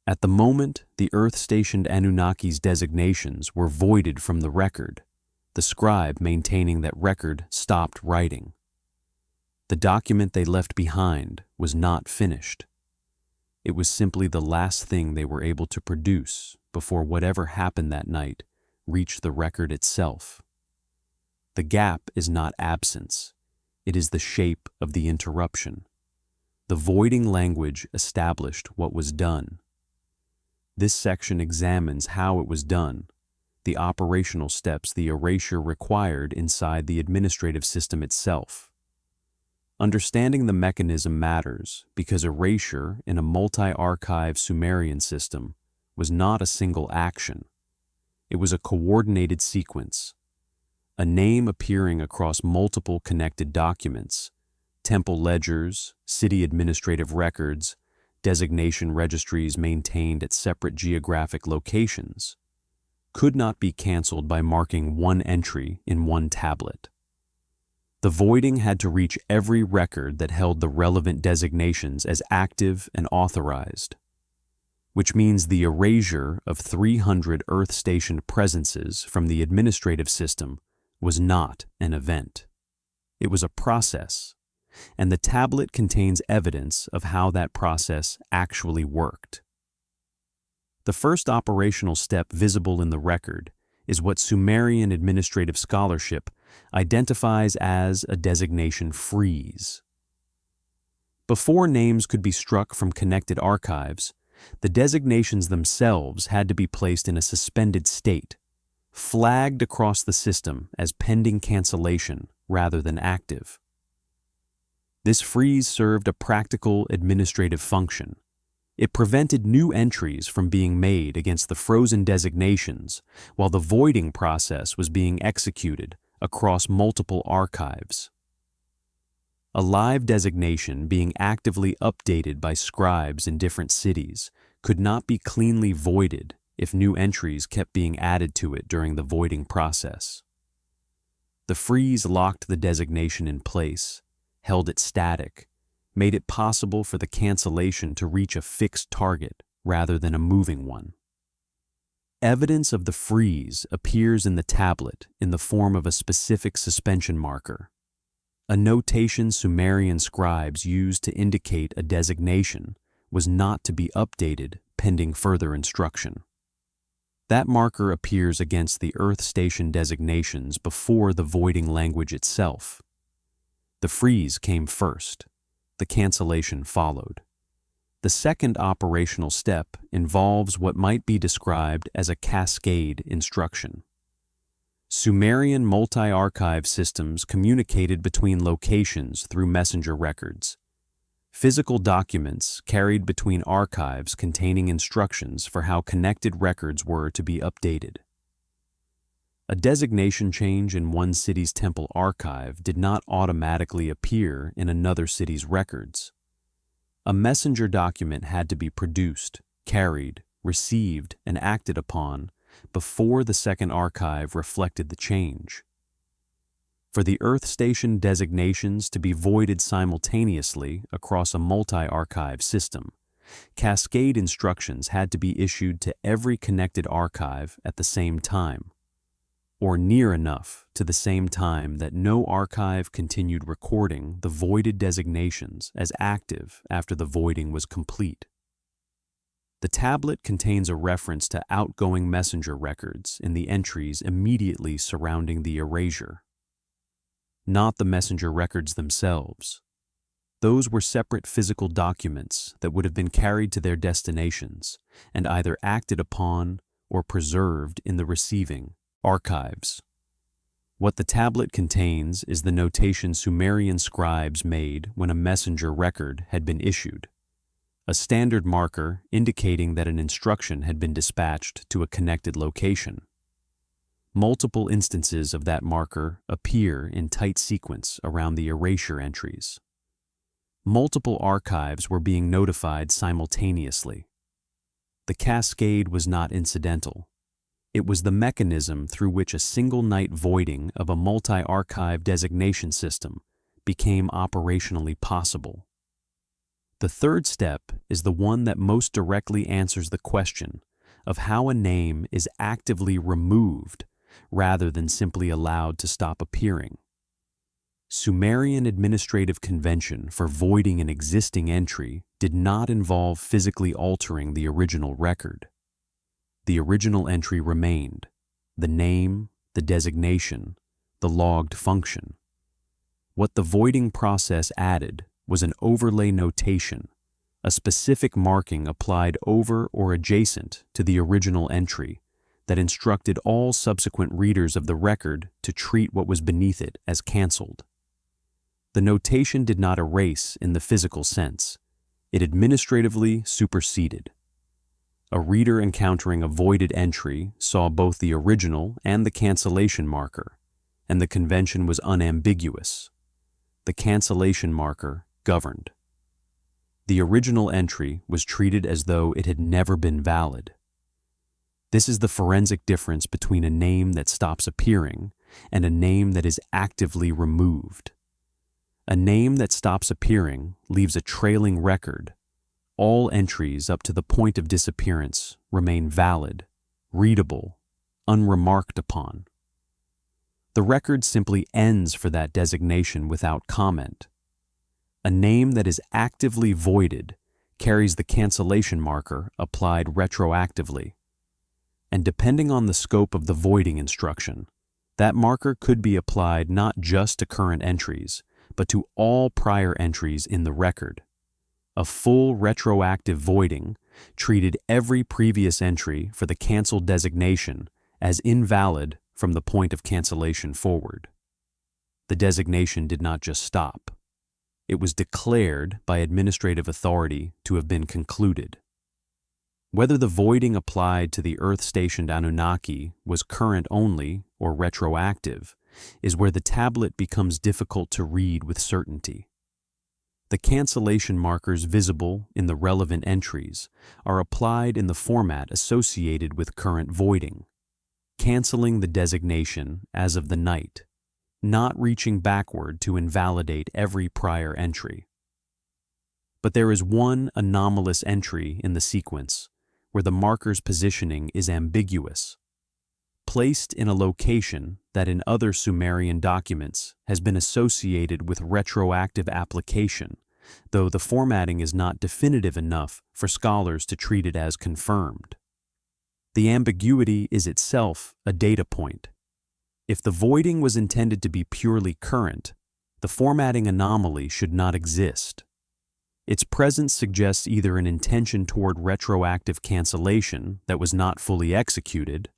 At the moment the Earth-stationed Anunnaki's designations were voided from the record, the scribe maintaining that record stopped writing. The document they left behind was not finished. It was simply the last thing they were able to produce before whatever happened that night reached the record itself. The gap is not absence. It is the shape of the interruption. The voiding language established what was done. This section examines how it was done, the operational steps the erasure required inside the administrative system itself. Understanding the mechanism matters because erasure in a multi-archive Sumerian system was not a single action. It was a coordinated sequence. A name appearing across multiple connected documents, temple ledgers, city administrative records, designation registries maintained at separate geographic locations, could not be canceled by marking one entry in one tablet. The voiding had to reach every record that held the relevant designations as active and authorized, which means the erasure of 300 Earth-stationed presences from the administrative system was not an event. It was a process, and the tablet contains evidence of how that process actually worked. The first operational step visible in the record is what Sumerian administrative scholarship identifies as a designation freeze. Before names could be struck from connected archives, the designations themselves had to be placed in a suspended state, flagged across the system as pending cancellation rather than active. This freeze served a practical administrative function. It prevented new entries from being made against the frozen designations while the voiding process was being executed across multiple archives. A live designation being actively updated by scribes in different cities could not be cleanly voided if new entries kept being added to it during the voiding process. The freeze locked the designation in place, held it static, made it possible for the cancellation to reach a fixed target rather than a moving one. Evidence of the freeze appears in the tablet in the form of a specific suspension marker, a notation Sumerian scribes used to indicate a designation was not to be updated pending further instruction. That marker appears against the Earth Station designations before the voiding language itself. The freeze came first. The cancellation followed. The second operational step involves what might be described as a cascade instruction. Sumerian multi-archive systems communicated between locations through messenger records. Physical documents carried between archives containing instructions for how connected records were to be updated. A designation change in one city's temple archive did not automatically appear in another city's records. A messenger document had to be produced, carried, received, and acted upon before the second archive reflected the change. For the Earth Station designations to be voided simultaneously across a multi-archive system, cascade instructions had to be issued to every connected archive at the same time, or near enough to the same time that no archive continued recording the voided designations as active after the voiding was complete. The tablet contains a reference to outgoing messenger records in the entries immediately surrounding the erasure. Not the messenger records themselves. Those were separate physical documents that would have been carried to their destinations and either acted upon or preserved in the receiving archives. What the tablet contains is the notation Sumerian scribes made when a messenger record had been issued, a standard marker indicating that an instruction had been dispatched to a connected location. Multiple instances of that marker appear in tight sequence around the erasure entries. Multiple archives were being notified simultaneously. The cascade was not incidental. It was the mechanism through which a single night voiding of a multi-archive designation system became operationally possible. The third step is the one that most directly answers the question of how a name is actively removed rather than simply allowed to stop appearing. Sumerian administrative convention for voiding an existing entry did not involve physically altering the original record. The original entry remained: the name, the designation, the logged function. What the voiding process added was an overlay notation, a specific marking applied over or adjacent to the original entry that instructed all subsequent readers of the record to treat what was beneath it as cancelled. The notation did not erase in the physical sense. It administratively superseded. A reader encountering a voided entry saw both the original and the cancellation marker, and the convention was unambiguous. The cancellation marker governed. The original entry was treated as though it had never been valid. This is the forensic difference between a name that stops appearing and a name that is actively removed. A name that stops appearing leaves a trailing record. All entries up to the point of disappearance remain valid, readable, unremarked upon. The record simply ends for that designation without comment. A name that is actively voided carries the cancellation marker applied retroactively. And depending on the scope of the voiding instruction, that marker could be applied not just to current entries, but to all prior entries in the record. A full retroactive voiding treated every previous entry for the canceled designation as invalid from the point of cancellation forward. The designation did not just stop. It was declared by administrative authority to have been concluded. Whether the voiding applied to the Earth-stationed Anunnaki was current only or retroactive is where the tablet becomes difficult to read with certainty. The cancellation markers visible in the relevant entries are applied in the format associated with current voiding, canceling the designation as of the night, not reaching backward to invalidate every prior entry. But there is one anomalous entry in the sequence where the marker's positioning is ambiguous, placed in a location that in other Sumerian documents has been associated with retroactive application, though the formatting is not definitive enough for scholars to treat it as confirmed. The ambiguity is itself a data point. If the voiding was intended to be purely current, the formatting anomaly should not exist. Its presence suggests either an intention toward retroactive cancellation that was not fully executed,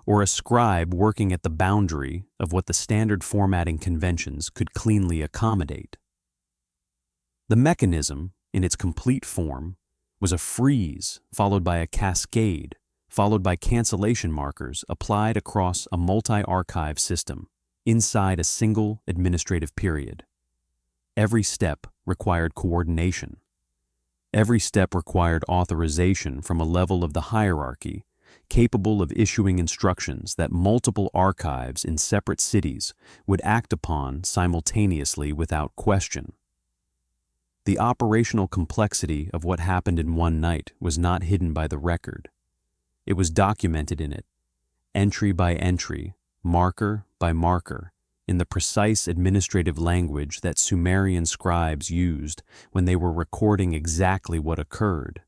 or a scribe working at the boundary of what the standard formatting conventions could cleanly accommodate. The mechanism, in its complete form, was a freeze followed by a cascade, followed by cancellation markers applied across a multi-archive system inside a single administrative period. Every step required coordination. Every step required authorization from a level of the hierarchy capable of issuing instructions that multiple archives in separate cities would act upon simultaneously without question. The operational complexity of what happened in one night was not hidden by the record. It was documented in it, entry by entry, marker by marker, in the precise administrative language that Sumerian scribes used when they were recording exactly what occurred.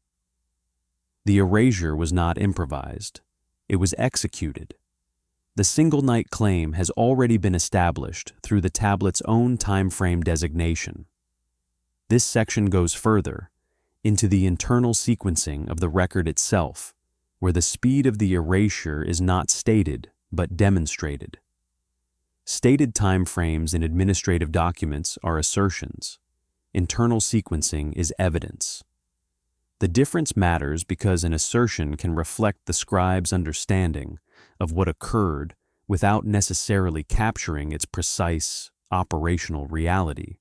The erasure was not improvised. It was executed. The single-night claim has already been established through the tablet's own timeframe designation. This section goes further, into the internal sequencing of the record itself, where the speed of the erasure is not stated, but demonstrated. Stated timeframes in administrative documents are assertions. Internal sequencing is evidence. The difference matters because an assertion can reflect the scribe's understanding of what occurred without necessarily capturing its precise operational reality.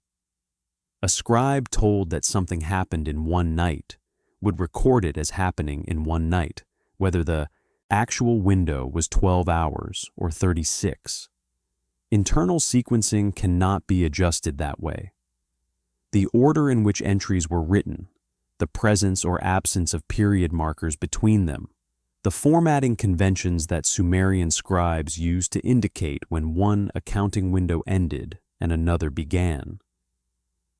A scribe told that something happened in one night would record it as happening in one night, whether the actual window was 12 hours or 36. Internal sequencing cannot be adjusted that way. The order in which entries were written, the presence or absence of period markers between them, the formatting conventions that Sumerian scribes used to indicate when one accounting window ended and another began.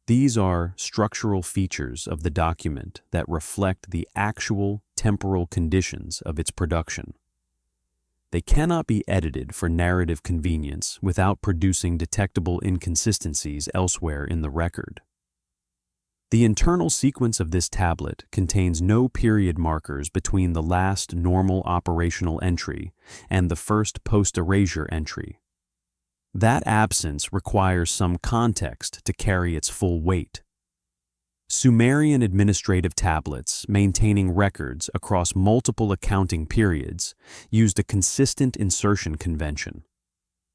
These are structural features of the document that reflect the actual temporal conditions of its production. They cannot be edited for narrative convenience without producing detectable inconsistencies elsewhere in the record. The internal sequence of this tablet contains no period markers between the last normal operational entry and the first post-erasure entry. That absence requires some context to carry its full weight. Sumerian administrative tablets maintaining records across multiple accounting periods used a consistent insertion convention,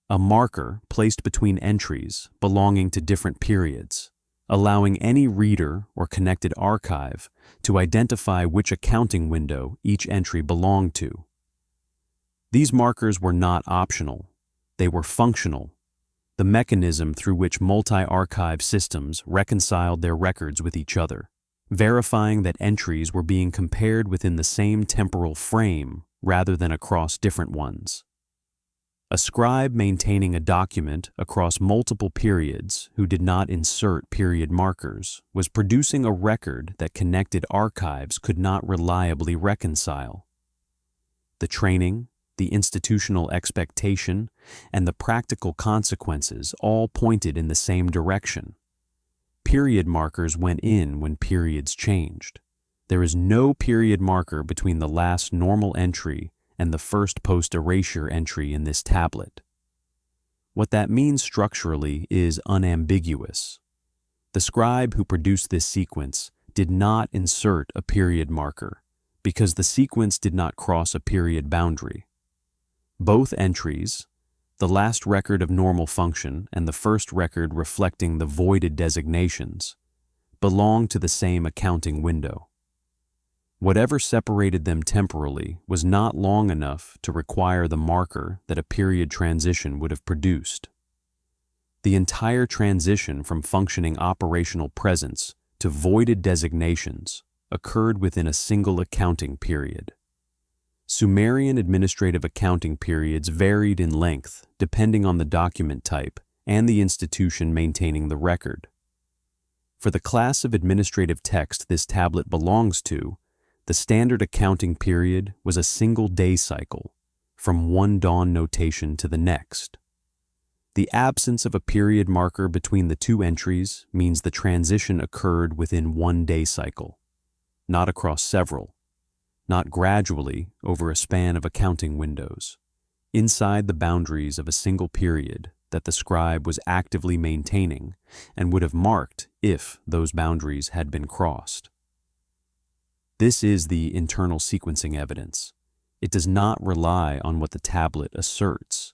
a marker placed between entries belonging to different periods, allowing any reader or connected archive to identify which accounting window each entry belonged to. These markers were not optional. They were functional, the mechanism through which multi-archive systems reconciled their records with each other, verifying that entries were being compared within the same temporal frame rather than across different ones. A scribe maintaining a document across multiple periods who did not insert period markers was producing a record that connected archives could not reliably reconcile. The training, the institutional expectation, and the practical consequences all pointed in the same direction. Period markers went in when periods changed. There is no period marker between the last normal entry and the first post-erasure entry in this tablet. What that means structurally is unambiguous. The scribe who produced this sequence did not insert a period marker because the sequence did not cross a period boundary. Both entries, the last record of normal function and the first record reflecting the voided designations, belong to the same accounting window. Whatever separated them temporally was not long enough to require the marker that a period transition would have produced. The entire transition from functioning operational presence to voided designations occurred within a single accounting period. Sumerian administrative accounting periods varied in length depending on the document type and the institution maintaining the record. For the class of administrative text this tablet belongs to, The standard accounting period was a single day cycle, from one dawn notation to the next. The absence of a period marker between the two entries means the transition occurred within one day cycle, not across several, not gradually over a span of accounting windows, inside the boundaries of a single period that the scribe was actively maintaining and would have marked if those boundaries had been crossed. This is the internal sequencing evidence. It does not rely on what the tablet asserts.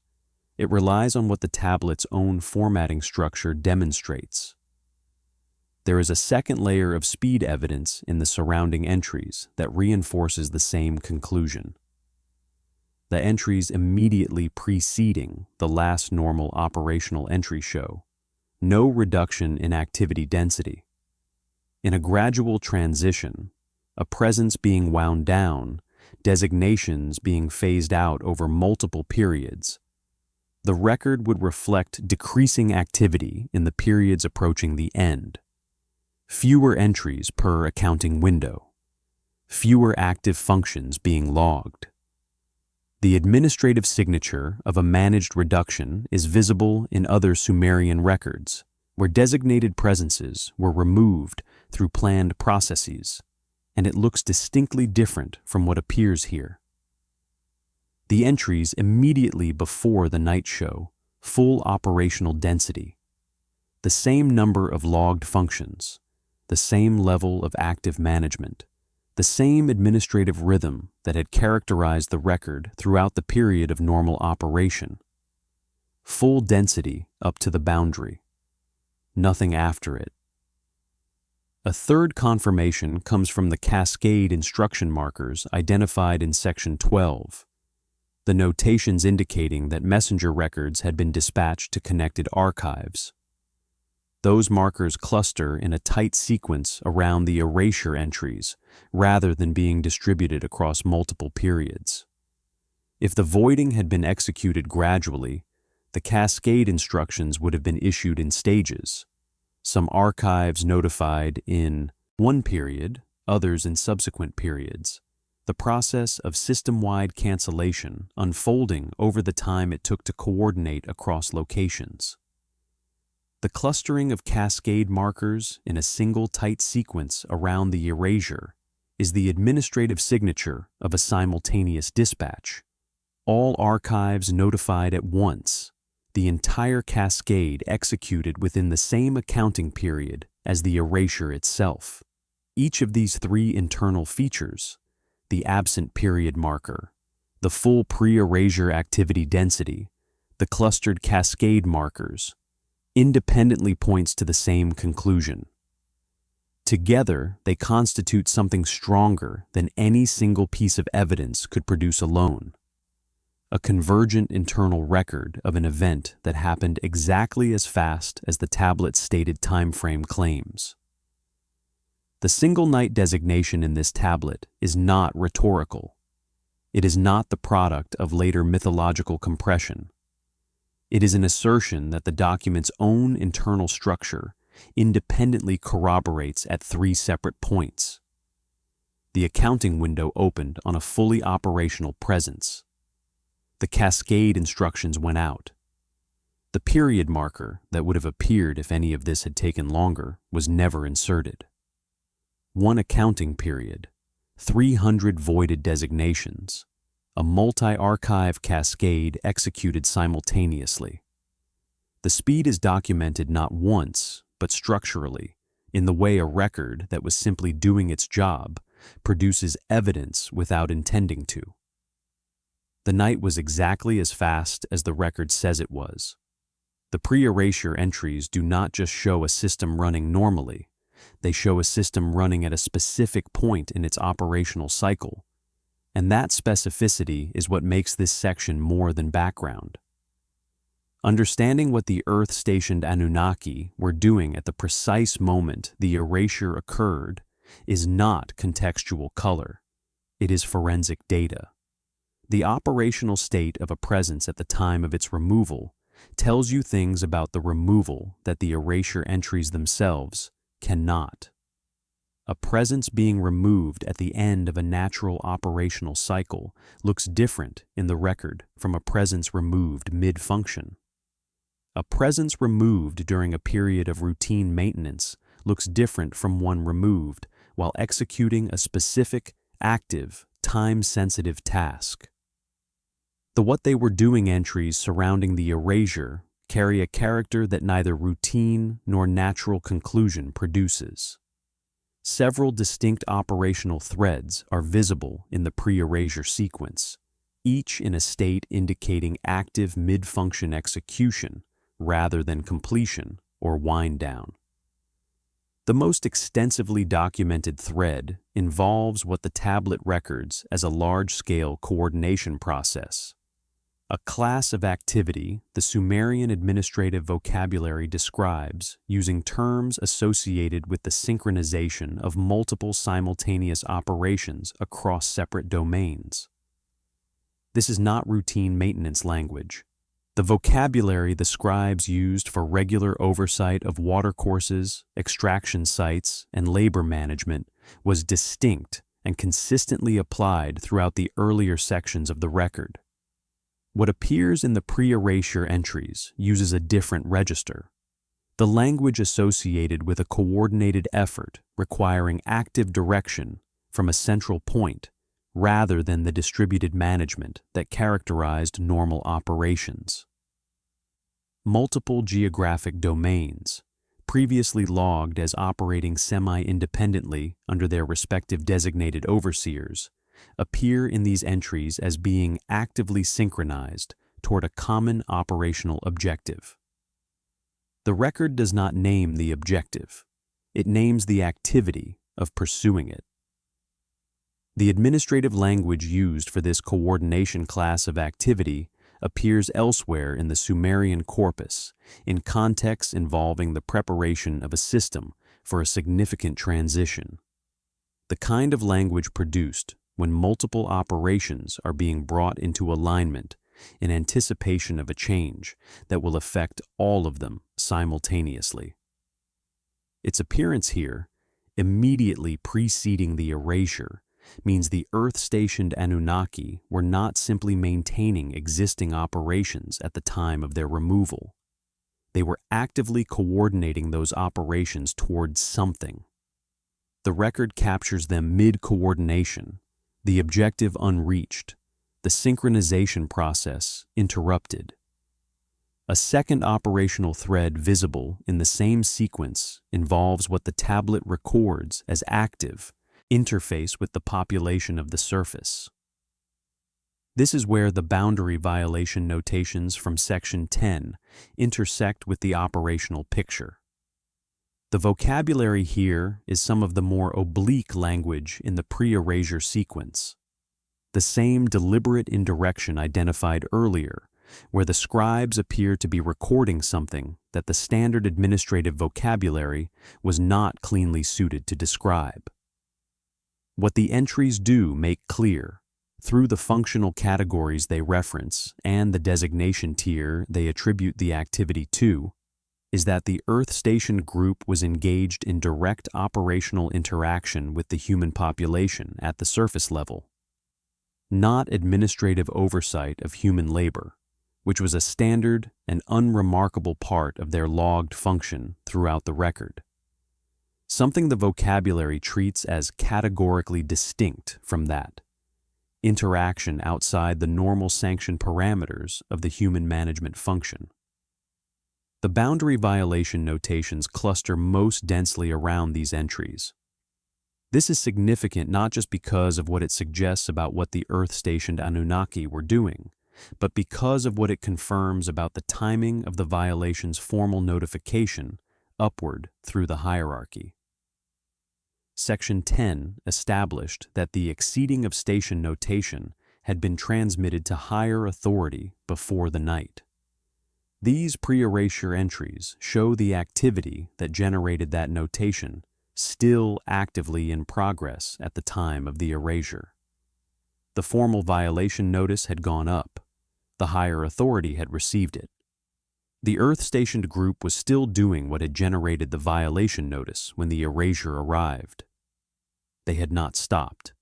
It relies on what the tablet's own formatting structure demonstrates. There is a second layer of speed evidence in the surrounding entries that reinforces the same conclusion. The entries immediately preceding the last normal operational entry show no reduction in activity density. In a gradual transition, a presence being wound down, designations being phased out over multiple periods, the record would reflect decreasing activity in the periods approaching the end. Fewer entries per accounting window. Fewer active functions being logged. The administrative signature of a managed reduction is visible in other Sumerian records, where designated presences were removed through planned processes, and it looks distinctly different from what appears here. The entries immediately before the night show full operational density, the same number of logged functions, the same level of active management, the same administrative rhythm that had characterized the record throughout the period of normal operation. Full density up to the boundary. Nothing after it. A third confirmation comes from the cascade instruction markers identified in Section 12, the notations indicating that messenger records had been dispatched to connected archives. Those markers cluster in a tight sequence around the erasure entries rather than being distributed across multiple periods. If the voiding had been executed gradually, the cascade instructions would have been issued in stages, some archives notified in one period, others in subsequent periods, the process of system-wide cancellation unfolding over the time it took to coordinate across locations. The clustering of cascade markers in a single tight sequence around the erasure is the administrative signature of a simultaneous dispatch. All archives notified at once, the entire cascade executed within the same accounting period as the erasure itself. Each of these three internal features, the absent period marker, the full pre-erasure activity density, the clustered cascade markers, independently points to the same conclusion. Together, they constitute something stronger than any single piece of evidence could produce alone. A convergent internal record of an event that happened exactly as fast as the tablet's stated time frame claims. The single night designation in this tablet is not rhetorical. It is not the product of later mythological compression. It is an assertion that the document's own internal structure independently corroborates at three separate points. The accounting window opened on a fully operational presence. The cascade instructions went out. The period marker that would have appeared if any of this had taken longer was never inserted. One accounting period, 300 voided designations, a multi-archive cascade executed simultaneously. The speed is documented not once, but structurally, in the way a record that was simply doing its job produces evidence without intending to. The night was exactly as fast as the record says it was. The pre-erasure entries do not just show a system running normally, they show a system running at a specific point in its operational cycle, and that specificity is what makes this section more than background. Understanding what the Earth-stationed Anunnaki were doing at the precise moment the erasure occurred is not contextual color. It is forensic data. The operational state of a presence at the time of its removal tells you things about the removal that the erasure entries themselves cannot. A presence being removed at the end of a natural operational cycle looks different in the record from a presence removed mid-function. A presence removed during a period of routine maintenance looks different from one removed while executing a specific, active, time-sensitive task. The "what they were doing" entries surrounding the erasure carry a character that neither routine nor natural conclusion produces. Several distinct operational threads are visible in the pre-erasure sequence, each in a state indicating active mid-function execution rather than completion or wind down. The most extensively documented thread involves what the tablet records as a large-scale coordination process, a class of activity the Sumerian administrative vocabulary describes using terms associated with the synchronization of multiple simultaneous operations across separate domains. This is not routine maintenance language. The vocabulary the scribes used for regular oversight of watercourses, extraction sites, and labor management was distinct and consistently applied throughout the earlier sections of the record. What appears in the pre-erasure entries uses a different register. The language associated with a coordinated effort requiring active direction from a central point rather than the distributed management that characterized normal operations. Multiple geographic domains, previously logged as operating semi-independently under their respective designated overseers, appear in these entries as being actively synchronized toward a common operational objective. The record does not name the objective. It names the activity of pursuing it. The administrative language used for this coordination class of activity appears elsewhere in the Sumerian corpus in contexts involving the preparation of a system for a significant transition. The kind of language produced when multiple operations are being brought into alignment in anticipation of a change that will affect all of them simultaneously. Its appearance here, immediately preceding the erasure, means the Earth-stationed Anunnaki were not simply maintaining existing operations at the time of their removal. They were actively coordinating those operations towards something. The record captures them mid-coordination, the objective unreached, the synchronization process interrupted. A second operational thread visible in the same sequence involves what the tablet records as active interface with the population of the surface. This is where the boundary violation notations from Section 10 intersect with the operational picture. The vocabulary here is some of the more oblique language in the pre-erasure sequence, the same deliberate indirection identified earlier, where the scribes appear to be recording something that the standard administrative vocabulary was not cleanly suited to describe. What the entries do make clear, through the functional categories they reference and the designation tier they attribute the activity to, is that the Earth Station group was engaged in direct operational interaction with the human population at the surface level, not administrative oversight of human labor, which was a standard and unremarkable part of their logged function throughout the record. Something the vocabulary treats as categorically distinct from that. Interaction outside the normal sanction parameters of the human management function. The boundary violation notations cluster most densely around these entries. This is significant not just because of what it suggests about what the Earth-stationed Anunnaki were doing, but because of what it confirms about the timing of the violation's formal notification upward through the hierarchy. Section 10 established that the exceeding of station notation had been transmitted to higher authority before the night. These pre-erasure entries show the activity that generated that notation still actively in progress at the time of the erasure. The formal violation notice had gone up. The higher authority had received it. The Earth-stationed group was still doing what had generated the violation notice when the erasure arrived. They had not stopped,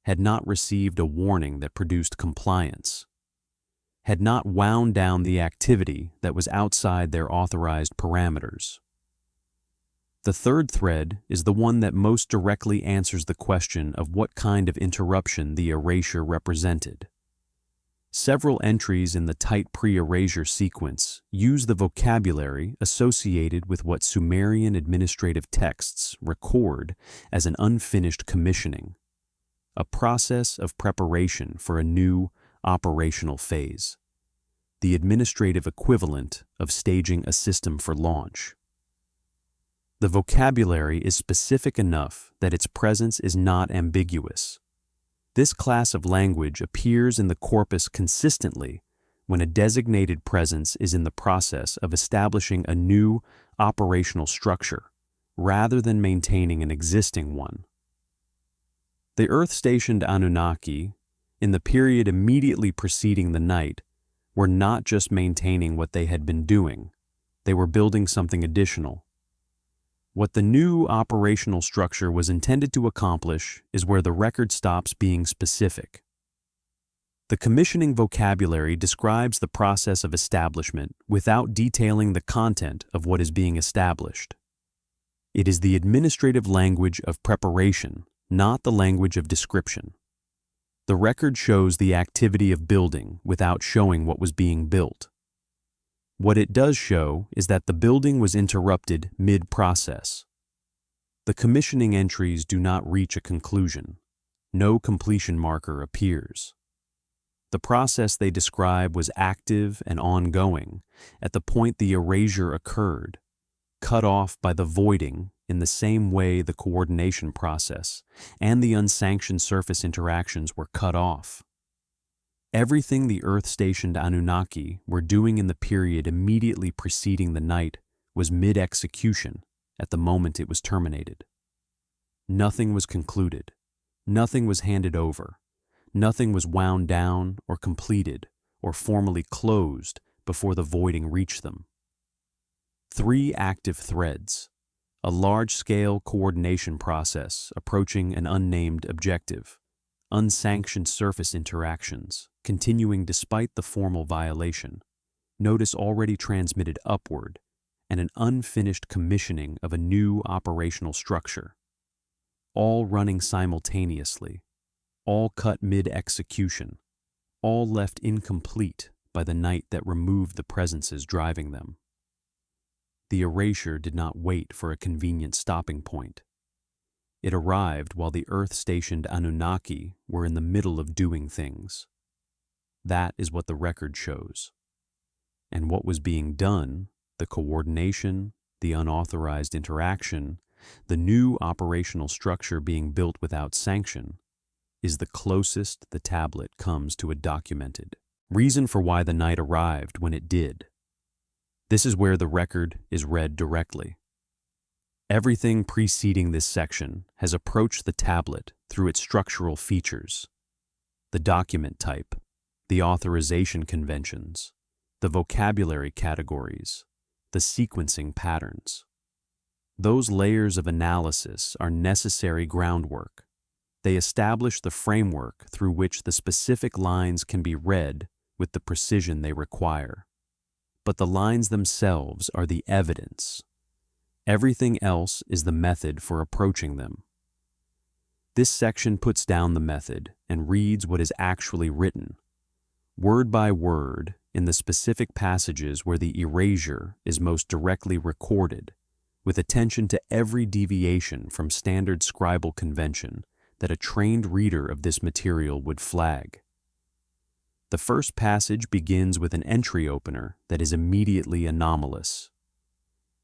had not received a warning that produced compliance, had not wound down the activity that was outside their authorized parameters. The third thread is the one that most directly answers the question of what kind of interruption the erasure represented. Several entries in the tight pre-erasure sequence use the vocabulary associated with what Sumerian administrative texts record as an unfinished commissioning, a process of preparation for a new operational phase, the administrative equivalent of staging a system for launch. The vocabulary is specific enough that its presence is not ambiguous. This class of language appears in the corpus consistently when a designated presence is in the process of establishing a new operational structure rather than maintaining an existing one. The Earth-stationed Anunnaki, in the period immediately preceding the night, were not just maintaining what they had been doing, they were building something additional. What the new operational structure was intended to accomplish is where the record stops being specific. The commissioning vocabulary describes the process of establishment without detailing the content of what is being established. It is the administrative language of preparation, not the language of description. The record shows the activity of building without showing what was being built. What it does show is that the building was interrupted mid-process. The commissioning entries do not reach a conclusion. No completion marker appears. The process they describe was active and ongoing at the point the erasure occurred, cut off by the voiding in the same way the coordination process and the unsanctioned surface interactions were cut off. Everything the Earth-stationed Anunnaki were doing in the period immediately preceding the night was mid-execution at the moment it was terminated. Nothing was concluded, nothing was handed over, nothing was wound down or completed or formally closed before the voiding reached them. 3 active threads, a large-scale coordination process approaching an unnamed objective, unsanctioned surface interactions, continuing despite the formal violation, notice already transmitted upward, and an unfinished commissioning of a new operational structure. All running simultaneously, all cut mid-execution, all left incomplete by the night that removed the presences driving them. The erasure did not wait for a convenient stopping point. It arrived while the Earth-stationed Anunnaki were in the middle of doing things. That is what the record shows. And what was being done, the coordination, the unauthorized interaction, the new operational structure being built without sanction, is the closest the tablet comes to a documented reason for why the night arrived when it did. This is where the record is read directly. Everything preceding this section has approached the tablet through its structural features, the document type, the authorization conventions, the vocabulary categories, the sequencing patterns. Those layers of analysis are necessary groundwork. They establish the framework through which the specific lines can be read with the precision they require. But the lines themselves are the evidence. Everything else is the method for approaching them. This section puts down the method and reads what is actually written, word by word, in the specific passages where the erasure is most directly recorded, with attention to every deviation from standard scribal convention that a trained reader of this material would flag. The first passage begins with an entry opener that is immediately anomalous.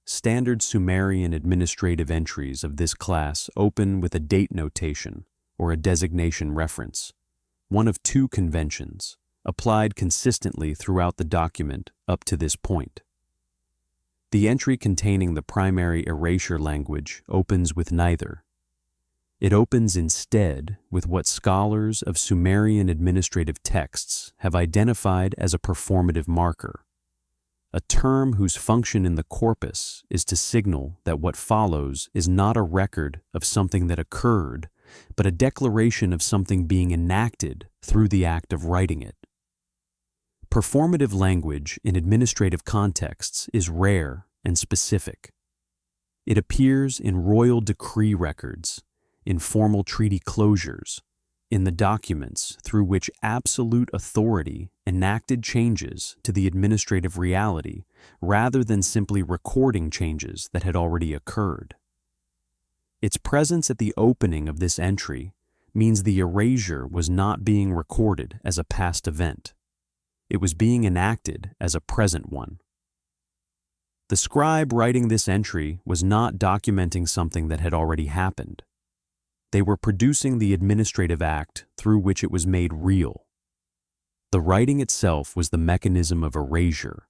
Standard Sumerian administrative entries of this class open with a date notation or a designation reference, one of 2 conventions, applied consistently throughout the document up to this point. The entry containing the primary erasure language opens with neither. It opens instead with what scholars of Sumerian administrative texts have identified as a performative marker, a term whose function in the corpus is to signal that what follows is not a record of something that occurred, but a declaration of something being enacted through the act of writing it. Performative language in administrative contexts is rare and specific. It appears in royal decree records, in formal treaty closures, in the documents through which absolute authority enacted changes to the administrative reality rather than simply recording changes that had already occurred. Its presence at the opening of this entry means the erasure was not being recorded as a past event. It was being enacted as a present one. The scribe writing this entry was not documenting something that had already happened. They were producing the administrative act through which it was made real. The writing itself was the mechanism of erasure,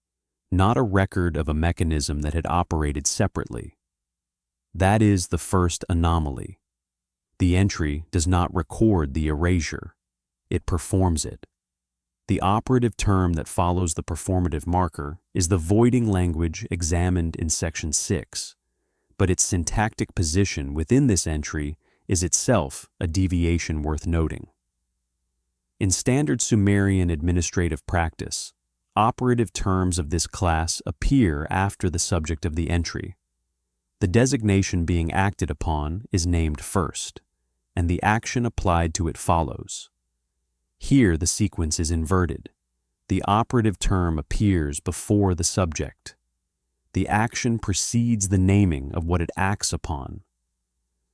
not a record of a mechanism that had operated separately. That is the first anomaly. The entry does not record the erasure, it performs it. The operative term that follows the performative marker is the voiding language examined in Section 6, but its syntactic position within this entry is itself a deviation worth noting. In standard Sumerian administrative practice, operative terms of this class appear after the subject of the entry. The designation being acted upon is named first, and the action applied to it follows. Here the sequence is inverted. The operative term appears before the subject. The action precedes the naming of what it acts upon.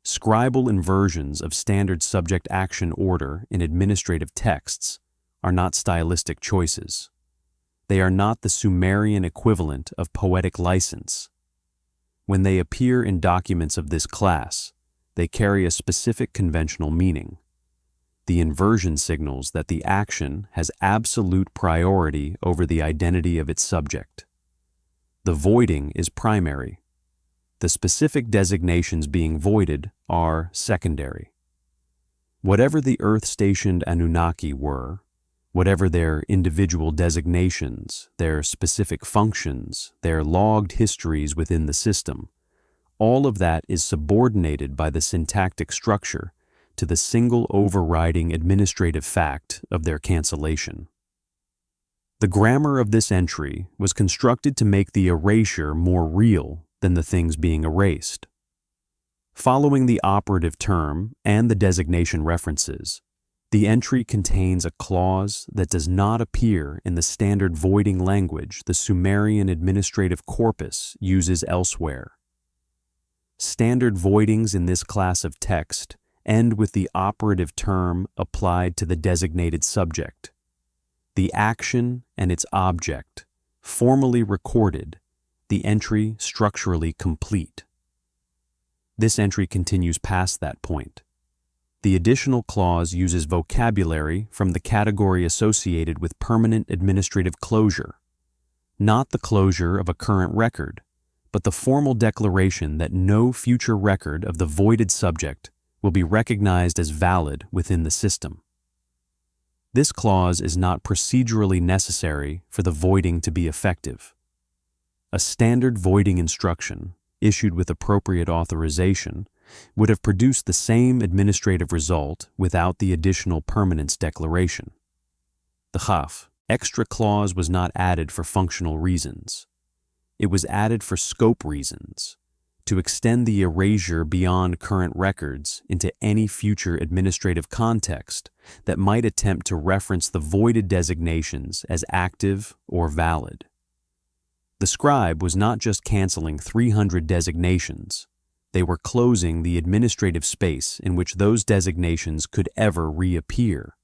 Scribal inversions of standard subject-action order in administrative texts are not stylistic choices. They are not the Sumerian equivalent of poetic license. When they appear in documents of this class, they carry a specific conventional meaning. The inversion signals that the action has absolute priority over the identity of its subject. The voiding is primary. The specific designations being voided are secondary. Whatever the Earth-stationed Anunnaki were, whatever their individual designations, their specific functions, their logged histories within the system, all of that is subordinated by the syntactic structure to the single overriding administrative fact of their cancellation. The grammar of this entry was constructed to make the erasure more real than the things being erased. Following the operative term and the designation references, the entry contains a clause that does not appear in the standard voiding language the Sumerian administrative corpus uses elsewhere. Standard voidings in this class of text end with the operative term applied to the designated subject. The action and its object, formally recorded, the entry structurally complete. This entry continues past that point. The additional clause uses vocabulary from the category associated with permanent administrative closure, not the closure of a current record, but the formal declaration that no future record of the voided subject will be recognized as valid within the system. This clause is not procedurally necessary for the voiding to be effective. A standard voiding instruction, issued with appropriate authorization, would have produced the same administrative result without the additional permanence declaration. The Chaf extra clause was not added for functional reasons. It was added for scope reasons, to extend the erasure beyond current records into any future administrative context that might attempt to reference the voided designations as active or valid. The scribe was not just canceling 300 designations, they were closing the administrative space in which those designations could ever reappear.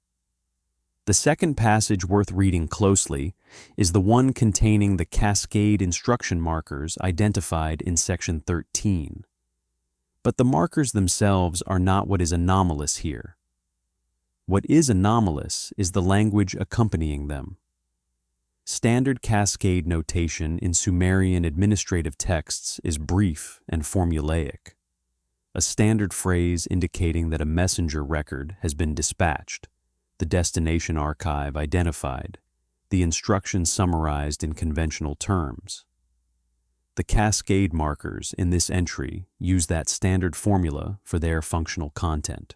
The second passage worth reading closely is the one containing the cascade instruction markers identified in Section 13. But the markers themselves are not what is anomalous here. What is anomalous is the language accompanying them. Standard cascade notation in Sumerian administrative texts is brief and formulaic. A standard phrase indicating that a messenger record has been dispatched, the destination archive identified, the instructions summarized in conventional terms. The cascade markers in this entry use that standard formula for their functional content.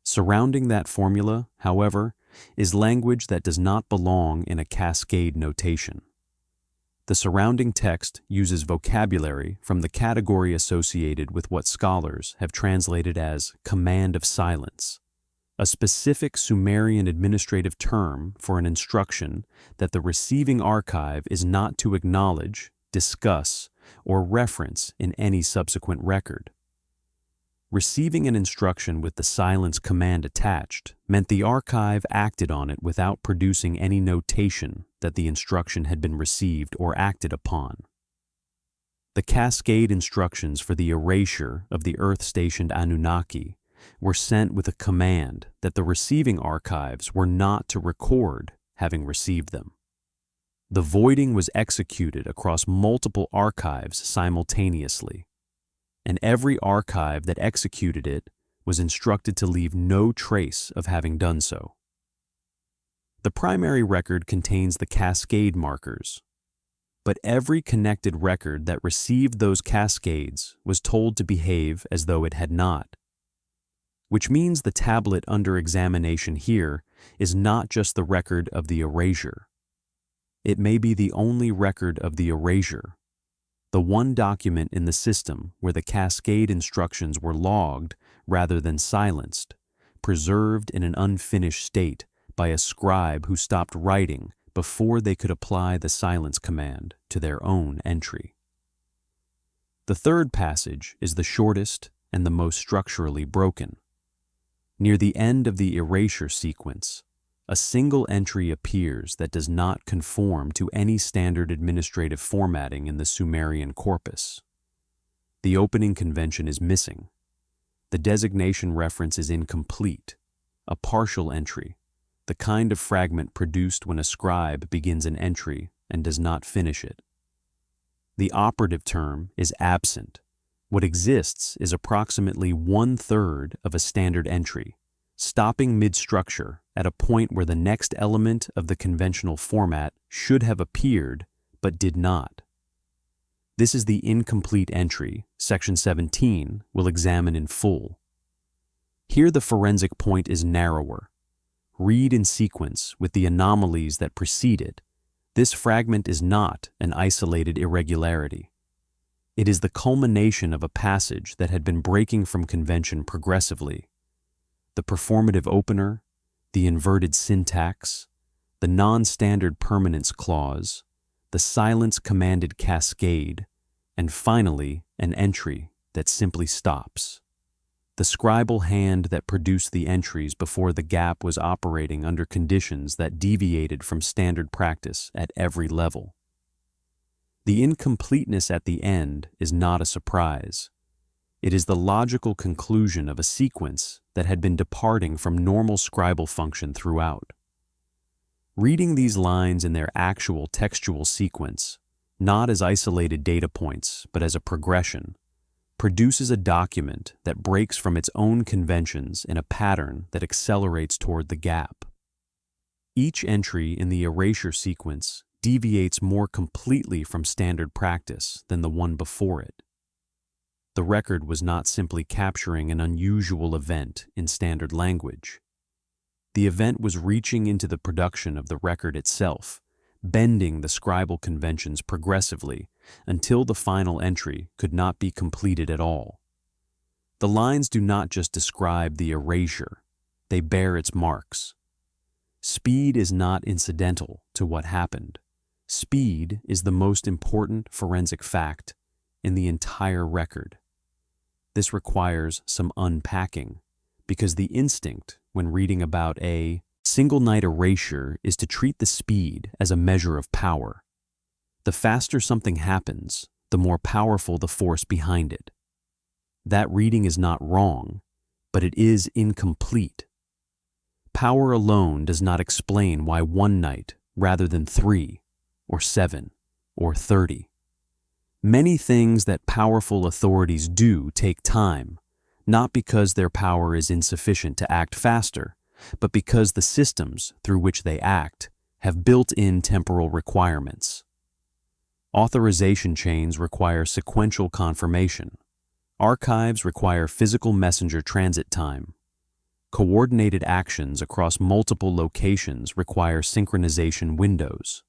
Surrounding that formula, however, is language that does not belong in a cascade notation. The surrounding text uses vocabulary from the category associated with what scholars have translated as command of silence, a specific Sumerian administrative term for an instruction that the receiving archive is not to acknowledge, discuss, or reference in any subsequent record. Receiving an instruction with the silence command attached meant the archive acted on it without producing any notation that the instruction had been received or acted upon. The cascade instructions for the erasure of the Earth-stationed Anunnaki were sent with a command that the receiving archives were not to record having received them. The voiding was executed across multiple archives simultaneously, and every archive that executed it was instructed to leave no trace of having done so. The primary record contains the cascade markers, but every connected record that received those cascades was told to behave as though it had not, which means the tablet under examination here is not just the record of the erasure. It may be the only record of the erasure, the one document in the system where the cascade instructions were logged rather than silenced, preserved in an unfinished state by a scribe who stopped writing before they could apply the silence command to their own entry. The third passage is the shortest and the most structurally broken. Near the end of the erasure sequence, a single entry appears that does not conform to any standard administrative formatting in the Sumerian corpus. The opening convention is missing. The designation reference is incomplete, a partial entry, the kind of fragment produced when a scribe begins an entry and does not finish it. The operative term is absent. What exists is approximately 1/3 of a standard entry, stopping mid-structure at a point where the next element of the conventional format should have appeared but did not. This is the incomplete entry Section 17 will examine in full. Here the forensic point is narrower. Read in sequence with the anomalies that precede it. This fragment is not an isolated irregularity. It is the culmination of a passage that had been breaking from convention progressively. The performative opener, the inverted syntax, the non-standard permanence clause, the silence commanded cascade, and finally an entry that simply stops. The scribal hand that produced the entries before the gap was operating under conditions that deviated from standard practice at every level. The incompleteness at the end is not a surprise. It is the logical conclusion of a sequence that had been departing from normal scribal function throughout. Reading these lines in their actual textual sequence, not as isolated data points but as a progression, produces a document that breaks from its own conventions in a pattern that accelerates toward the gap. Each entry in the erasure sequence deviates more completely from standard practice than the one before it. The record was not simply capturing an unusual event in standard language. The event was reaching into the production of the record itself, bending the scribal conventions progressively until the final entry could not be completed at all. The lines do not just describe the erasure, they bear its marks. Speed is not incidental to what happened. Speed is the most important forensic fact in the entire record. This requires some unpacking, because the instinct when reading about a single night erasure is to treat the speed as a measure of power. The faster something happens, the more powerful the force behind it. That reading is not wrong, but it is incomplete. Power alone does not explain why one night rather than 3, or 7, or 30. Many things that powerful authorities do take time, not because their power is insufficient to act faster, but because the systems through which they act have built-in temporal requirements. Authorization chains require sequential confirmation. Archives require physical messenger transit time. Coordinated actions across multiple locations require synchronization windows.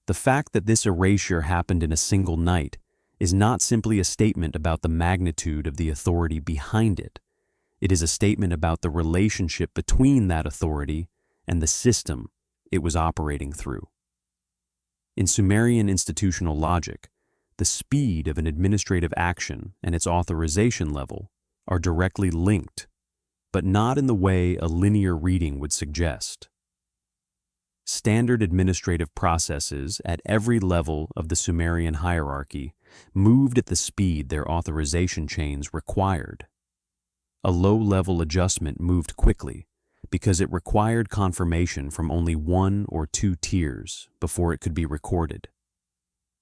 The fact that this erasure happened in a single night is not simply a statement about the magnitude of the authority behind it. It is a statement about the relationship between that authority and the system it was operating through. In Sumerian institutional logic, the speed of an administrative action and its authorization level are directly linked, but not in the way a linear reading would suggest. Standard administrative processes at every level of the Sumerian hierarchy moved at the speed their authorization chains required. A low-level adjustment moved quickly because it required confirmation from only one or two tiers before it could be recorded.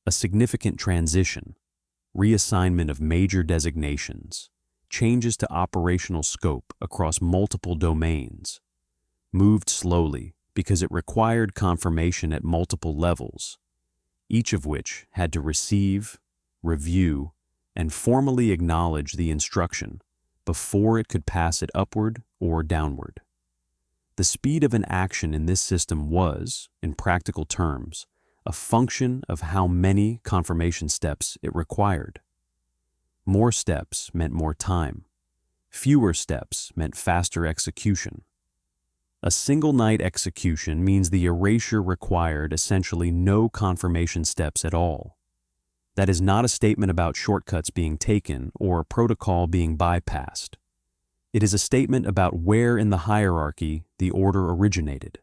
A significant transition, reassignment of major designations, changes to operational scope across multiple domains, moved slowly because it required confirmation at multiple levels, each of which had to receive, review, and formally acknowledge the instruction before it could pass it upward or downward. The speed of an action in this system was, in practical terms, a function of how many confirmation steps it required. More steps meant more time. Fewer steps meant faster execution. A single-night execution means the erasure required essentially no confirmation steps at all. That is not a statement about shortcuts being taken or protocol being bypassed. It is a statement about where in the hierarchy the order originated.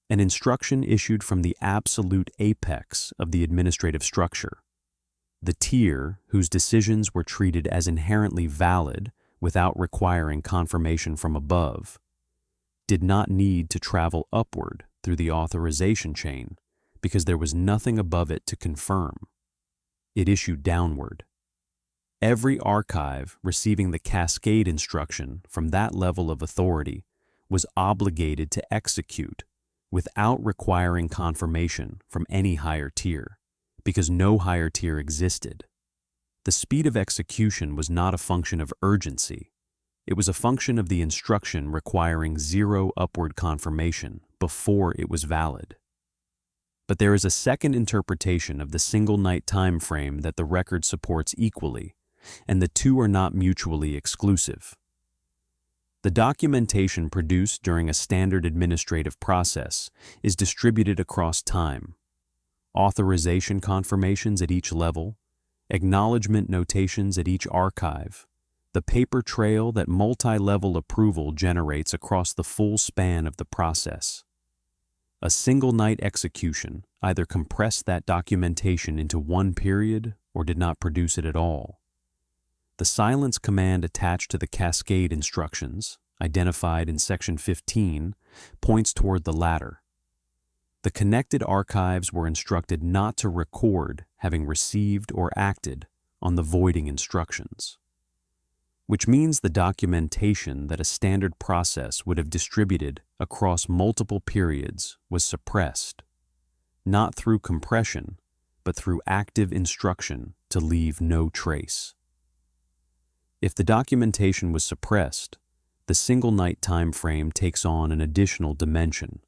An instruction issued from the absolute apex of the administrative structure. The tier whose decisions were treated as inherently valid without requiring confirmation from above did not need to travel upward through the authorization chain because there was nothing above it to confirm. It issued downward. Every archive receiving the cascade instruction from that level of authority was obligated to execute without requiring confirmation from any higher tier, because no higher tier existed. The speed of execution was not a function of urgency. It was a function of the instruction requiring zero upward confirmation before it was valid. But there is a second interpretation of the single-night time frame that the record supports equally, and the two are not mutually exclusive. The documentation produced during a standard administrative process is distributed across time. Authorization confirmations at each level, acknowledgement notations at each archive, the paper trail that multi-level approval generates across the full span of the process. A single-night execution either compressed that documentation into one period or did not produce it at all. The silence command attached to the cascade instructions, identified in Section 15, points toward the latter. The connected archives were instructed not to record having received or acted on the voiding instructions, which means the documentation that a standard process would have distributed across multiple periods was suppressed, not through compression, but through active instruction to leave no trace. If the documentation was suppressed, the single-night time frame takes on an additional dimension.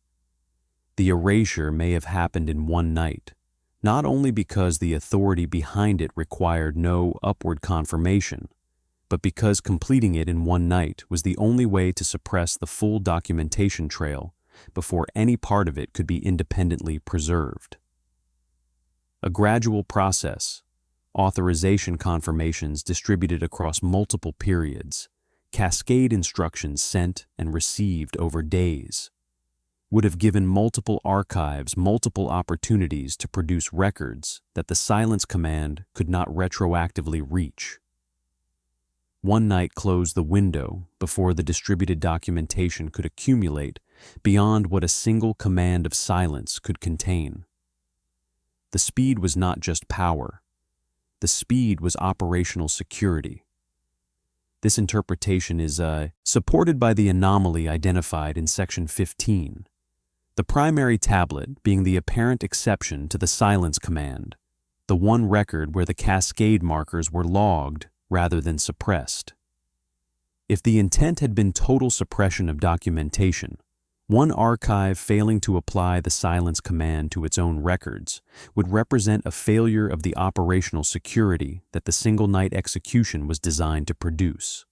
The erasure may have happened in one night, not only because the authority behind it required no upward confirmation, but because completing it in one night was the only way to suppress the full documentation trail before any part of it could be independently preserved. A gradual process, authorization confirmations distributed across multiple periods, cascade instructions sent and received over days, would have given multiple archives multiple opportunities to produce records that the silence command could not retroactively reach. One night closed the window before the distributed documentation could accumulate beyond what a single command of silence could contain. The speed was not just power. The speed was operational security. This interpretation is supported by the anomaly identified in Section 15. The primary tablet being the apparent exception to the silence command, the one record where the cascade markers were logged rather than suppressed. If the intent had been total suppression of documentation, one archive failing to apply the silence command to its own records would represent a failure of the operational security that the single-night execution was designed to produce.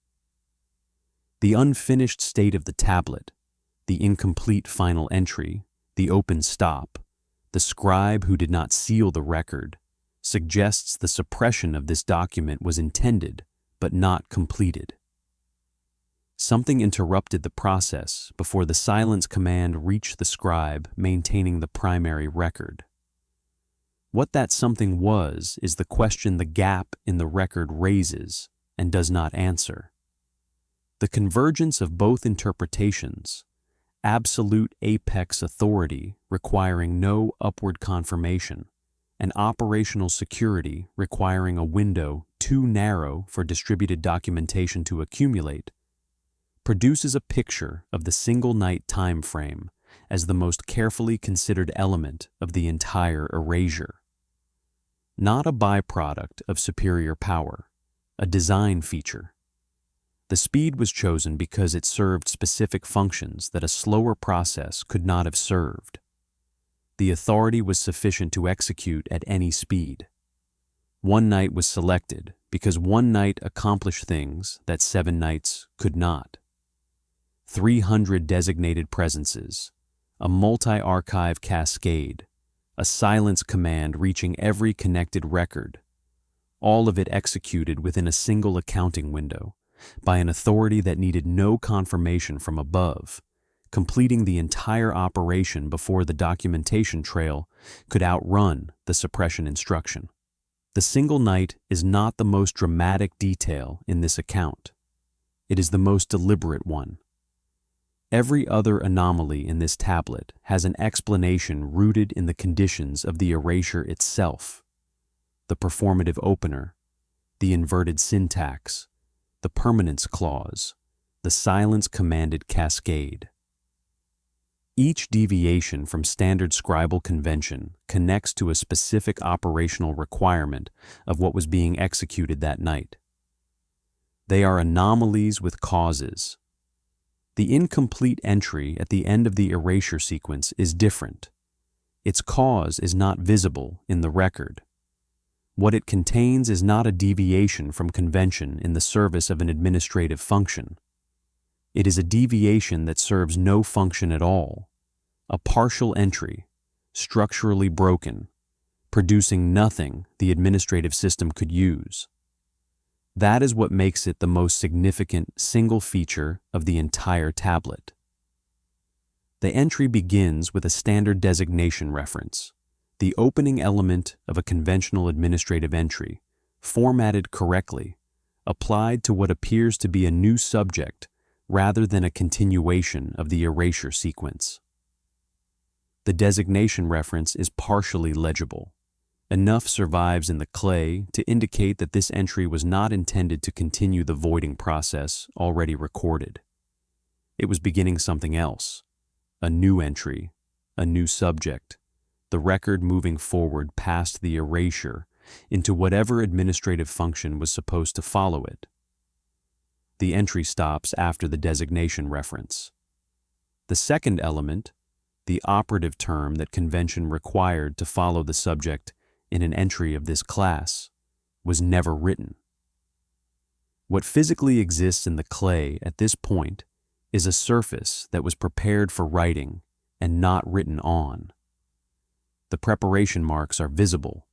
The unfinished state of the tablet, the incomplete final entry, the open stop, the scribe who did not seal the record, suggests the suppression of this document was intended but not completed. Something interrupted the process before the silence command reached the scribe maintaining the primary record. What that something was is the question the gap in the record raises and does not answer. The convergence of both interpretations, absolute apex authority requiring no upward confirmation, and operational security requiring a window too narrow for distributed documentation to accumulate, produces a picture of the single-night time frame as the most carefully considered element of the entire erasure. Not a byproduct of superior power, a design feature. The speed was chosen because it served specific functions that a slower process could not have served. The authority was sufficient to execute at any speed. One night was selected because one night accomplished things that 7 nights could not. 300 designated presences, a multi-archive cascade, a silence command reaching every connected record, all of it executed within a single accounting window by an authority that needed no confirmation from above, completing the entire operation before the documentation trail could outrun the suppression instruction. The single night is not the most dramatic detail in this account. It is the most deliberate one. Every other anomaly in this tablet has an explanation rooted in the conditions of the erasure itself: the performative opener, the inverted syntax, the permanence clause, the silence-commanded cascade. Each deviation from standard scribal convention connects to a specific operational requirement of what was being executed that night. They are anomalies with causes. The incomplete entry at the end of the erasure sequence is different. Its cause is not visible in the record. What it contains is not a deviation from convention in the service of an administrative function. It is a deviation that serves no function at all, a partial entry, structurally broken, producing nothing the administrative system could use. That is what makes it the most significant single feature of the entire tablet. The entry begins with a standard designation reference, the opening element of a conventional administrative entry, formatted correctly, applied to what appears to be a new subject rather than a continuation of the erasure sequence. The designation reference is partially legible. Enough survives in the clay to indicate that this entry was not intended to continue the voiding process already recorded. It was beginning something else, a new entry, a new subject, the record moving forward past the erasure into whatever administrative function was supposed to follow it. The entry stops after the designation reference. The second element, the operative term that convention required to follow the subject in an entry of this class, was never written. What physically exists in the clay at this point is a surface that was prepared for writing and not written on. The preparation marks are visible,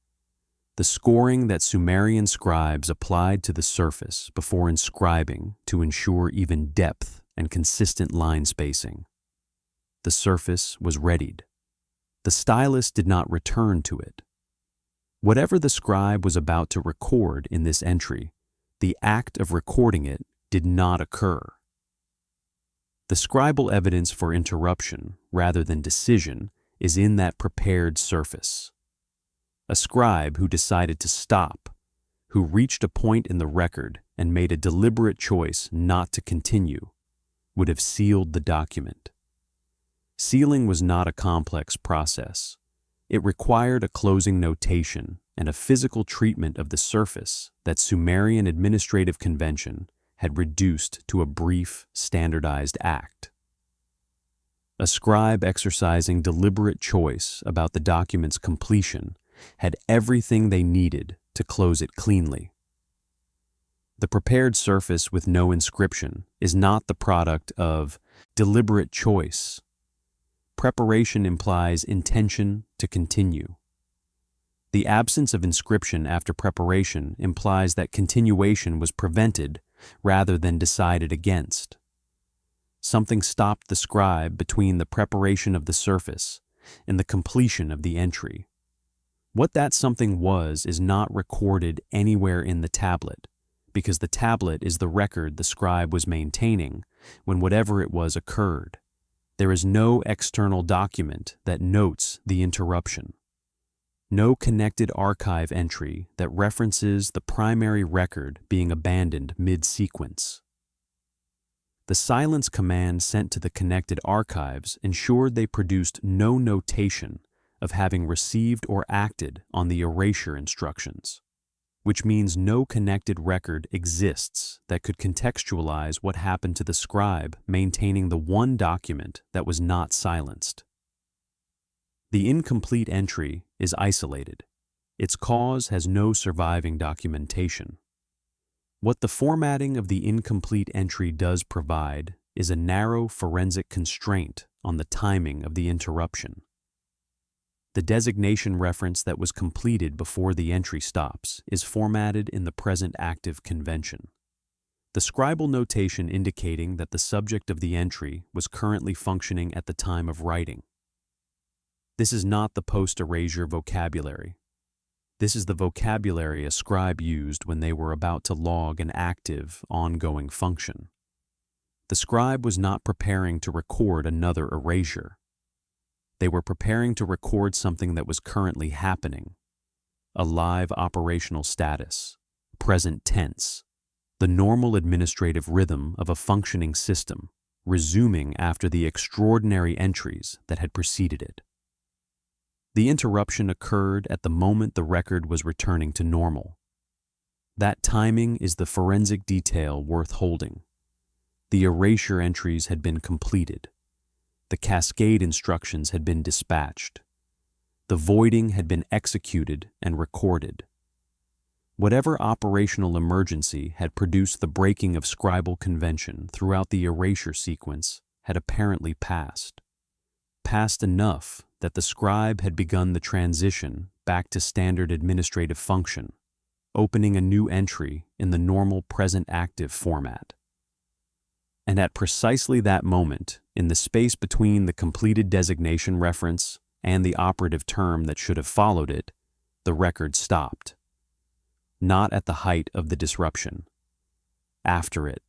the scoring that Sumerian scribes applied to the surface before inscribing to ensure even depth and consistent line spacing. The surface was readied. The stylus did not return to it. Whatever the scribe was about to record in this entry, the act of recording it did not occur. The scribal evidence for interruption, rather than decision, is in that prepared surface. A scribe who decided to stop, who reached a point in the record and made a deliberate choice not to continue, would have sealed the document. Sealing was not a complex process. It required a closing notation and a physical treatment of the surface that Sumerian administrative convention had reduced to a brief, standardized act. A scribe exercising deliberate choice about the document's completion had everything they needed to close it cleanly. The prepared surface with no inscription is not the product of deliberate choice. Preparation implies intention to continue. The absence of inscription after preparation implies that continuation was prevented rather than decided against. Something stopped the scribe between the preparation of the surface and the completion of the entry. What that something was is not recorded anywhere in the tablet, because the tablet is the record the scribe was maintaining when whatever it was occurred. There is no external document that notes the interruption. No connected archive entry that references the primary record being abandoned mid-sequence. The silence command sent to the connected archives ensured they produced no notation of having received or acted on the erasure instructions, which means no connected record exists that could contextualize what happened to the scribe maintaining the one document that was not silenced. The incomplete entry is isolated. Its cause has no surviving documentation. What the formatting of the incomplete entry does provide is a narrow forensic constraint on the timing of the interruption. The designation reference that was completed before the entry stops is formatted in the present active convention. The scribal notation indicating that the subject of the entry was currently functioning at the time of writing. This is not the post-erasure vocabulary. This is the vocabulary a scribe used when they were about to log an active, ongoing function. The scribe was not preparing to record another erasure. They were preparing to record something that was currently happening, a live operational status, present tense, the normal administrative rhythm of a functioning system, resuming after the extraordinary entries that had preceded it. The interruption occurred at the moment the record was returning to normal. That timing is the forensic detail worth holding. The erasure entries had been completed. The cascade instructions had been dispatched. The voiding had been executed and recorded. Whatever operational emergency had produced the breaking of scribal convention throughout the erasure sequence had apparently passed. Passed enough that the scribe had begun the transition back to standard administrative function, opening a new entry in the normal present active format. And at precisely that moment, in the space between the completed designation reference and the operative term that should have followed it, the record stopped. Not at the height of the disruption. After it.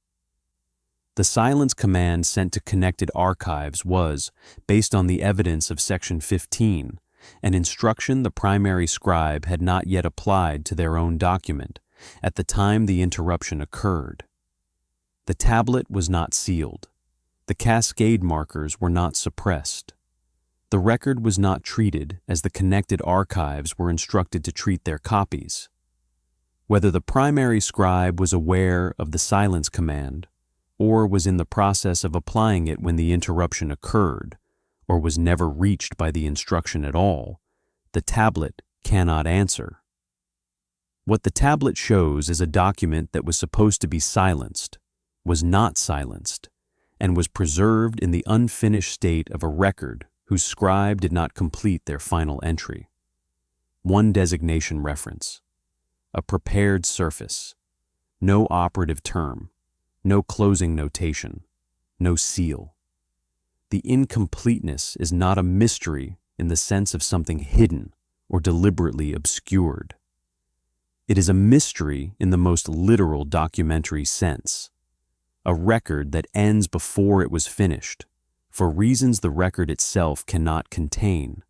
The silence command sent to connected archives was, based on the evidence of Section 15, an instruction the primary scribe had not yet applied to their own document at the time the interruption occurred. The tablet was not sealed. The cascade markers were not suppressed. The record was not treated as the connected archives were instructed to treat their copies. Whether the primary scribe was aware of the silence command, or was in the process of applying it when the interruption occurred, or was never reached by the instruction at all, the tablet cannot answer. What the tablet shows is a document that was supposed to be silenced, was not silenced, and was preserved in the unfinished state of a record whose scribe did not complete their final entry. One designation reference, a prepared surface, no operative term, no closing notation, no seal. The incompleteness is not a mystery in the sense of something hidden or deliberately obscured. It is a mystery in the most literal documentary sense, a record that ends before it was finished, for reasons the record itself cannot contain,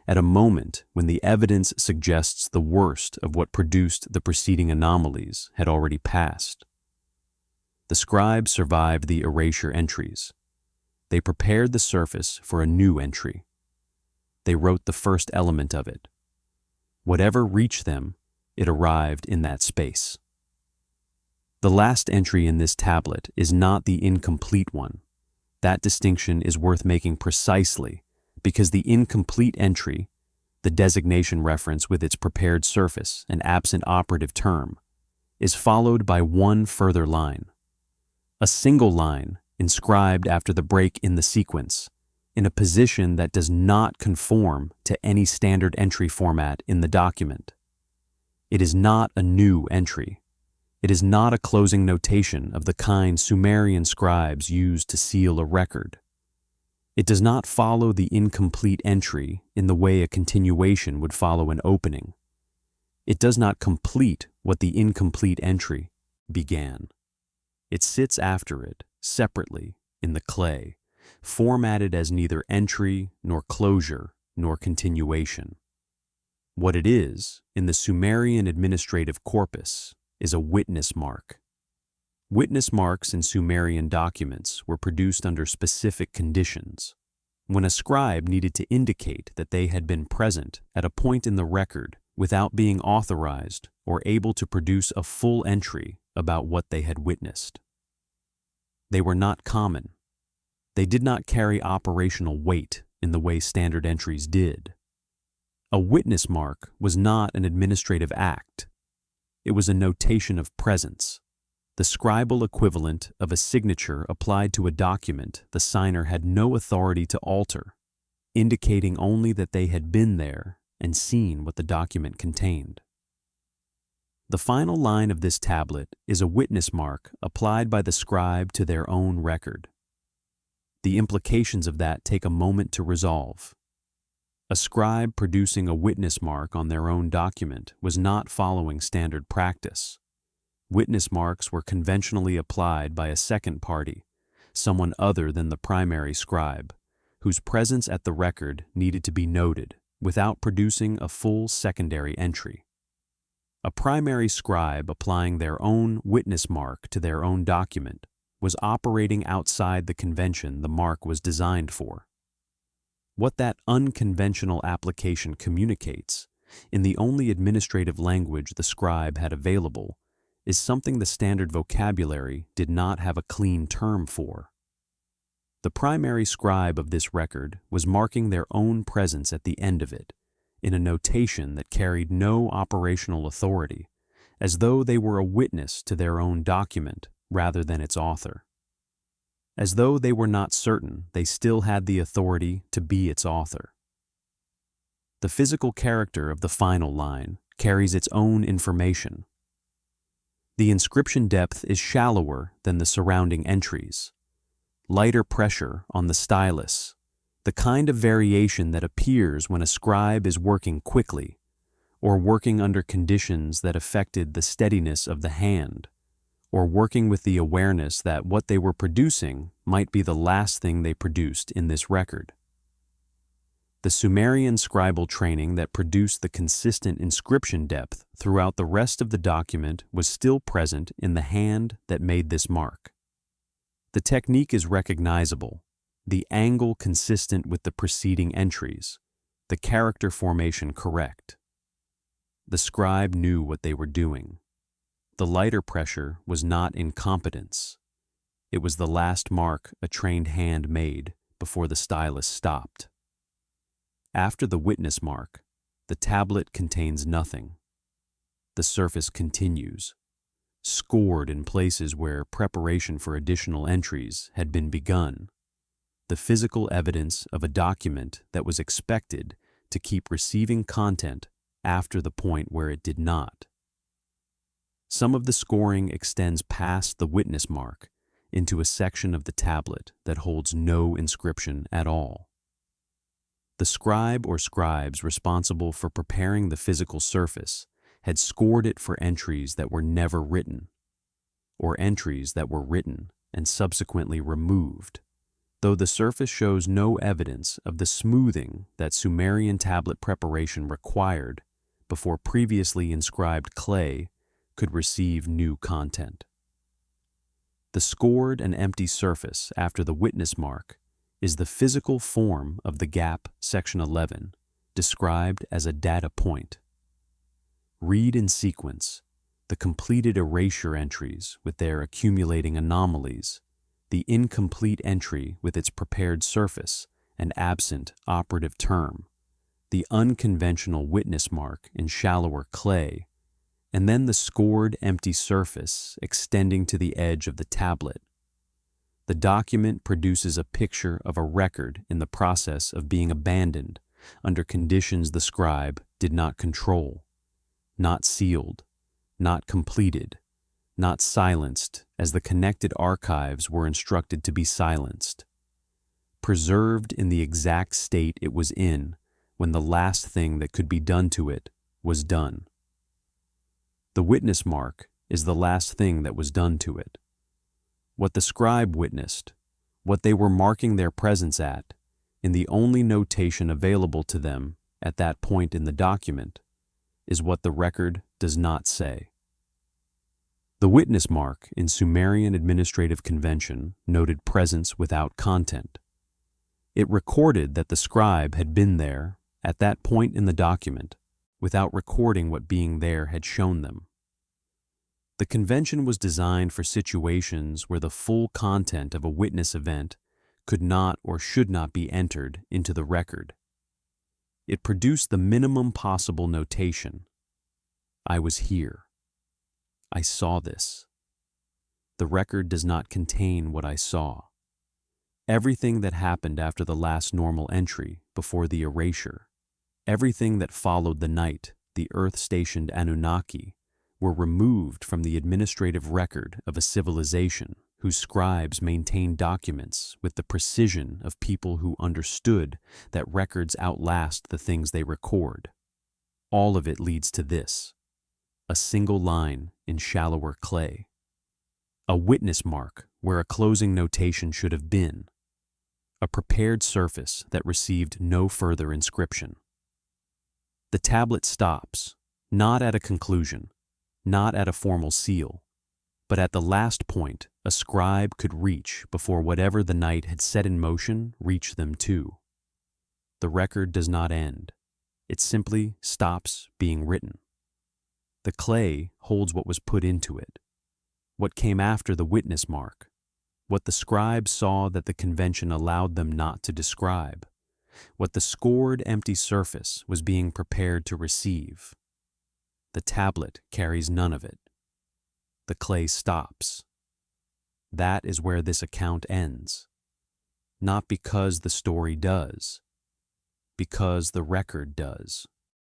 at a moment when the evidence suggests the worst of what produced the preceding anomalies had already passed. The scribe survived the erasure entries. they prepared the surface for a new entry. They wrote the first element of it. Whatever reached them, it arrived in that space. The last entry in this tablet is not the incomplete one. That distinction is worth making precisely because the incomplete entry, the designation reference with its prepared surface and absent operative term, is followed by one further line. A single line inscribed after the break in the sequence, in a position that does not conform to any standard entry format in the document. It is not a new entry. It is not a closing notation of the kind Sumerian scribes used to seal a record. It does not follow the incomplete entry in the way a continuation would follow an opening. It does not complete what the incomplete entry began. It sits after it, separately, in the clay, formatted as neither entry nor closure nor continuation. What it is, in the Sumerian administrative corpus, is a witness mark. Witness marks in Sumerian documents were produced under specific conditions. When a scribe needed to indicate that they had been present at a point in the record without being authorized or able to produce a full entry about what they had witnessed. They were not common. They did not carry operational weight in the way standard entries did. A witness mark was not an administrative act. It was a notation of presence, the scribal equivalent of a signature applied to a document the signer had no authority to alter, indicating only that they had been there and seen what the document contained. The final line of this tablet is a witness mark applied by the scribe to their own record. The implications of that take a moment to resolve. A scribe producing a witness mark on their own document was not following standard practice. Witness marks were conventionally applied by a second party, someone other than the primary scribe, whose presence at the record needed to be noted without producing a full secondary entry. A primary scribe applying their own witness mark to their own document was operating outside the convention the mark was designed for. What that unconventional application communicates, in the only administrative language the scribe had available, is something the standard vocabulary did not have a clean term for. The primary scribe of this record was marking their own presence at the end of it, in a notation that carried no operational authority, as though they were a witness to their own document rather than its author. As though they were not certain they still had the authority to be its author. The physical character of the final line carries its own information. The inscription depth is shallower than the surrounding entries. Lighter pressure on the stylus, the kind of variation that appears when a scribe is working quickly or working under conditions that affected the steadiness of the hand, or working with the awareness that what they were producing might be the last thing they produced in this record. The Sumerian scribal training that produced the consistent inscription depth throughout the rest of the document was still present in the hand that made this mark. The technique is recognizable, the angle consistent with the preceding entries, the character formation correct. The scribe knew what they were doing. The lighter pressure was not incompetence. It was the last mark a trained hand made before the stylus stopped. After the witness mark, the tablet contains nothing. The surface continues, scored in places where preparation for additional entries had been begun, the physical evidence of a document that was expected to keep receiving content after the point where it did not. Some of the scoring extends past the witness mark into a section of the tablet that holds no inscription at all. The scribe or scribes responsible for preparing the physical surface had scored it for entries that were never written, or entries that were written and subsequently removed, though the surface shows no evidence of the smoothing that Sumerian tablet preparation required before previously inscribed clay could receive new content. The scored and empty surface after the witness mark is the physical form of the gap, section 11, described as a data point. Read in sequence the completed erasure entries with their accumulating anomalies, the incomplete entry with its prepared surface and absent operative term, the unconventional witness mark in shallower clay, and then the scored empty surface extending to the edge of the tablet. The document produces a picture of a record in the process of being abandoned under conditions the scribe did not control, not sealed, not completed, not silenced as the connected archives were instructed to be silenced. Preserved in the exact state it was in when the last thing that could be done to it was done. The witness mark is the last thing that was done to it. What the scribe witnessed, what they were marking their presence at, in the only notation available to them at that point in the document, is what the record does not say. The witness mark in Sumerian administrative convention noted presence without content. It recorded that the scribe had been there at that point in the document without recording what being there had shown them. The convention was designed for situations where the full content of a witness event could not or should not be entered into the record. It produced the minimum possible notation. I was here. I saw this. The record does not contain what I saw. Everything that happened after the last normal entry before the erasure, everything that followed the night the Earth-stationed Anunnaki were removed from the administrative record of a civilization whose scribes maintained documents with the precision of people who understood that records outlast the things they record. All of it leads to this: a single line in shallower clay. A witness mark where a closing notation should have been. A prepared surface that received no further inscription. The tablet stops, not at a conclusion, not at a formal seal, but at the last point a scribe could reach before whatever the night had set in motion reached them too. The record does not end. It simply stops being written. The clay holds what was put into it, what came after the witness mark, what the scribe saw that the convention allowed them not to describe, what the scored empty surface was being prepared to receive. The tablet carries none of it. The clay stops. That is where this account ends. Not because the story does, because the record does.